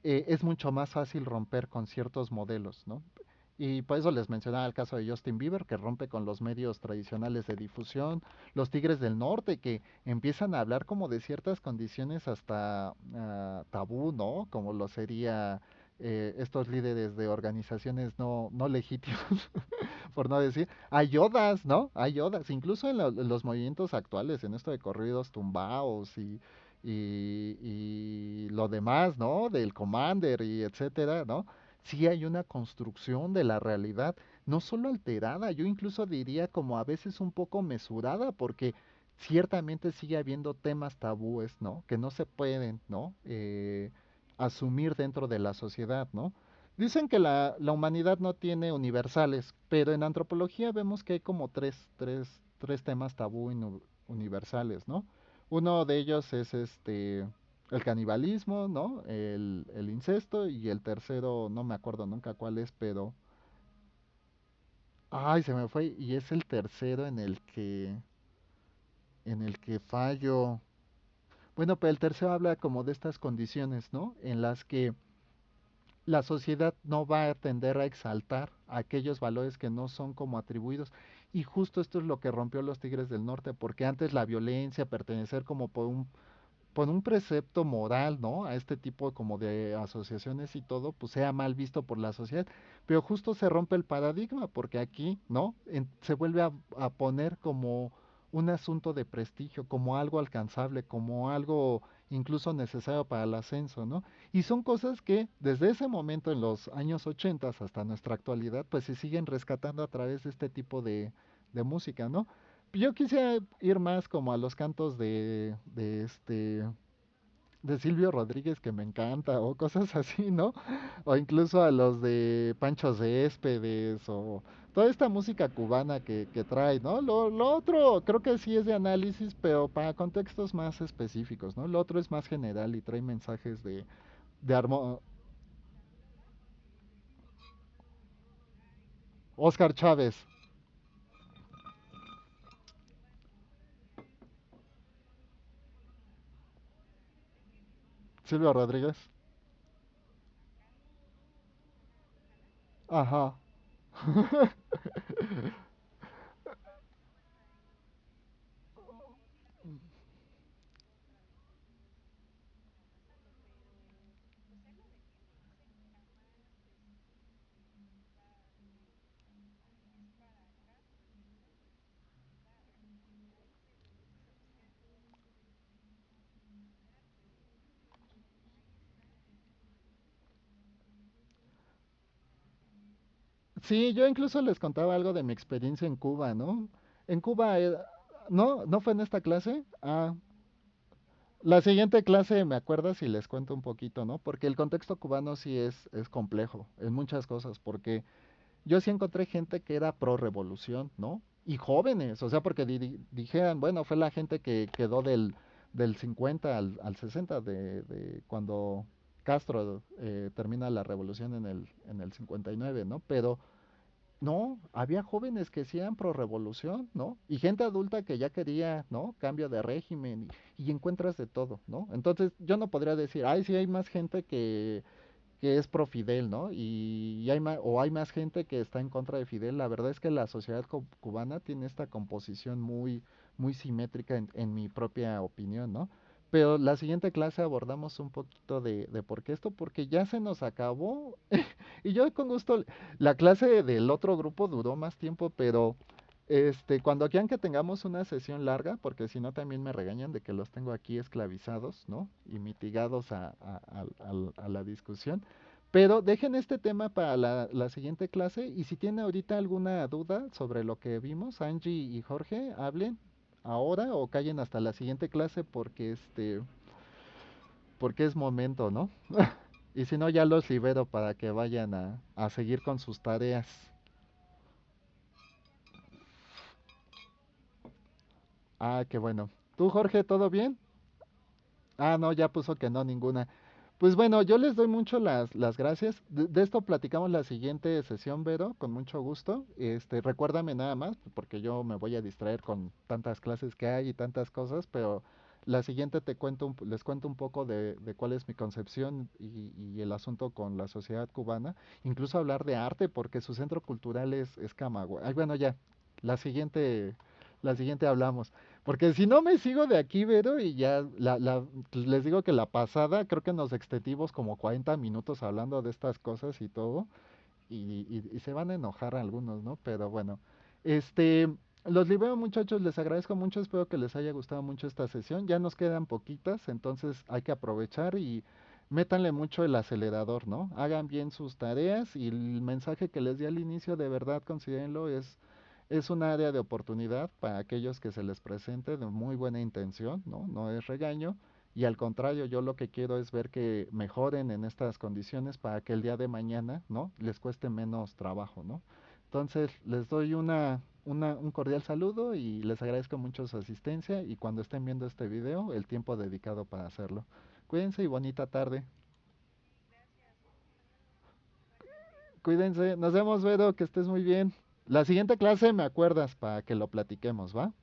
es mucho más fácil romper con ciertos modelos, ¿no? Y por eso les mencionaba el caso de Justin Bieber, que rompe con los medios tradicionales de difusión, los Tigres del Norte, que empiezan a hablar como de ciertas condiciones hasta tabú, ¿no? Como lo sería estos líderes de organizaciones no legítimas, por no decir, hay odas, ¿no? Hay odas, incluso en los movimientos actuales, en esto de corridos tumbaos y lo demás, ¿no? Del Commander y etcétera, ¿no? Sí hay una construcción de la realidad, no solo alterada, yo incluso diría como a veces un poco mesurada, porque ciertamente sigue habiendo temas tabúes, ¿no? Que no se pueden, ¿no? Asumir dentro de la sociedad, ¿no? Dicen que la humanidad no tiene universales, pero en antropología vemos que hay como tres temas tabú universales, ¿no? Uno de ellos es el canibalismo, ¿no? El incesto y el tercero, no me acuerdo nunca cuál es, pero... Ay, se me fue y es el tercero en el que fallo. Bueno, pero el tercero habla como de estas condiciones, ¿no? En las que la sociedad no va a tender a exaltar aquellos valores que no son como atribuidos. Y justo esto es lo que rompió los Tigres del Norte, porque antes la violencia, pertenecer como por un precepto moral, ¿no? A este tipo como de asociaciones y todo, pues sea mal visto por la sociedad. Pero justo se rompe el paradigma, porque aquí, ¿no? Se vuelve a poner como un asunto de prestigio, como algo alcanzable, como algo incluso necesario para el ascenso, ¿no? Y son cosas que desde ese momento en los años 80 hasta nuestra actualidad, pues se siguen rescatando a través de este tipo de música, ¿no? Yo quisiera ir más como a los cantos de Silvio Rodríguez que me encanta o cosas así, ¿no? O incluso a los de Pancho Céspedes o toda esta música cubana que trae, ¿no? Lo otro creo que sí es de análisis, pero para contextos más específicos, ¿no? Lo otro es más general y trae mensajes de armo Oscar Chávez, Silvio Rodríguez. Ajá. Sí, yo incluso les contaba algo de mi experiencia en Cuba, ¿no? En Cuba, ¿no? ¿No fue en esta clase? Ah, la siguiente clase me acuerdas y les cuento un poquito, ¿no? Porque el contexto cubano sí es complejo en muchas cosas, porque yo sí encontré gente que era pro revolución, ¿no? Y jóvenes, o sea, porque dijeran, bueno, fue la gente que quedó del 50 al 60 de cuando Castro termina la revolución en el 59, ¿no? Pero no, había jóvenes que sí eran pro revolución, ¿no? Y gente adulta que ya quería, ¿no? Cambio de régimen y encuentras de todo, ¿no? Entonces yo no podría decir, ay, sí hay más gente que es pro Fidel, ¿no? Y hay más, o hay más gente que está en contra de Fidel. La verdad es que la sociedad cubana tiene esta composición muy simétrica en mi propia opinión, ¿no? Pero la siguiente clase abordamos un poquito de por qué esto, porque ya se nos acabó. Y yo con gusto, la clase del otro grupo duró más tiempo, pero cuando quieran que tengamos una sesión larga, porque si no también me regañan de que los tengo aquí esclavizados, ¿no? Y mitigados a la discusión. Pero dejen este tema para la siguiente clase y si tienen ahorita alguna duda sobre lo que vimos, Angie y Jorge, hablen ahora o callen hasta la siguiente clase porque es momento, ¿no? Y si no, ya los libero para que vayan a seguir con sus tareas. Ah, qué bueno. ¿Tú, Jorge, todo bien? Ah, no, ya puso que no, ninguna. Pues bueno, yo les doy mucho las gracias. De esto platicamos la siguiente sesión, Vero, con mucho gusto. Recuérdame nada más, porque yo me voy a distraer con tantas clases que hay y tantas cosas, pero la siguiente les cuento un poco de cuál es mi concepción y el asunto con la sociedad cubana. Incluso hablar de arte, porque su centro cultural es Camagüey. Ay, bueno, ya, la siguiente, la siguiente hablamos. Porque si no me sigo de aquí, Vero, y ya pues, les digo que la pasada creo que nos extendimos como 40 minutos hablando de estas cosas y todo, y se van a enojar algunos, ¿no? Pero bueno, este, los libero muchachos, les agradezco mucho, espero que les haya gustado mucho esta sesión. Ya nos quedan poquitas, entonces hay que aprovechar y métanle mucho el acelerador, ¿no? Hagan bien sus tareas y el mensaje que les di al inicio, de verdad, considérenlo, es un área de oportunidad para aquellos que se les presente de muy buena intención, ¿no? No es regaño. Y al contrario, yo lo que quiero es ver que mejoren en estas condiciones para que el día de mañana, ¿no? Les cueste menos trabajo, ¿no? Entonces, les doy un cordial saludo y les agradezco mucho su asistencia y cuando estén viendo este video, el tiempo dedicado para hacerlo. Cuídense y bonita tarde. Cuídense. Nos vemos, Vero, que estés muy bien. La siguiente clase me acuerdas para que lo platiquemos, ¿va?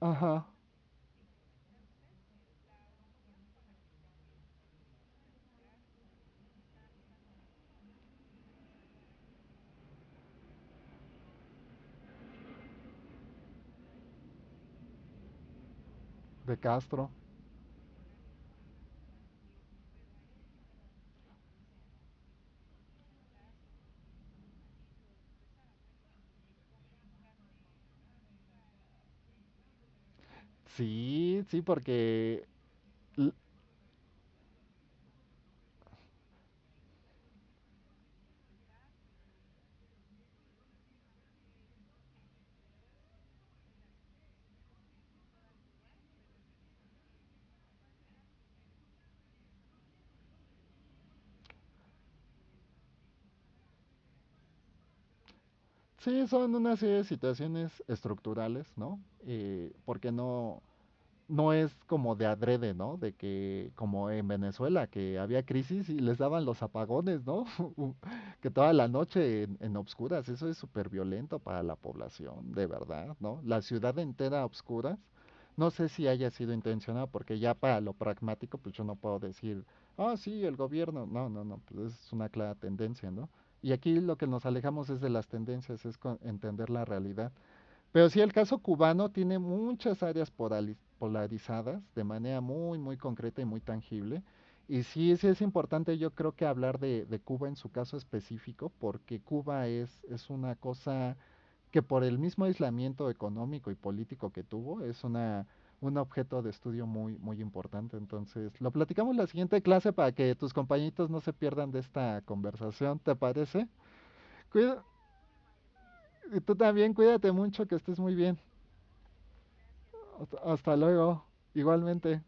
Ajá, de Castro. Sí, sí, porque l- sí son una serie de situaciones estructurales, ¿no? Porque no es como de adrede, ¿no? De que como en Venezuela que había crisis y les daban los apagones, ¿no? Que toda la noche en obscuras, eso es súper violento para la población, de verdad, ¿no? La ciudad entera a obscuras. No sé si haya sido intencionado, porque ya para lo pragmático, pues yo no puedo decir, ah, sí, el gobierno. No, no, no, pues es una clara tendencia, ¿no? Y aquí lo que nos alejamos es de las tendencias, es entender la realidad. Pero sí, el caso cubano tiene muchas áreas polarizadas de manera muy, muy concreta y muy tangible. Y sí, sí es importante, yo creo que hablar de Cuba en su caso específico, porque Cuba es una cosa que por el mismo aislamiento económico y político que tuvo, es un objeto de estudio muy, muy importante. Entonces, lo platicamos en la siguiente clase para que tus compañitos no se pierdan de esta conversación, ¿te parece? Cuida- y tú también, cuídate mucho, que estés muy bien. Hasta luego, igualmente.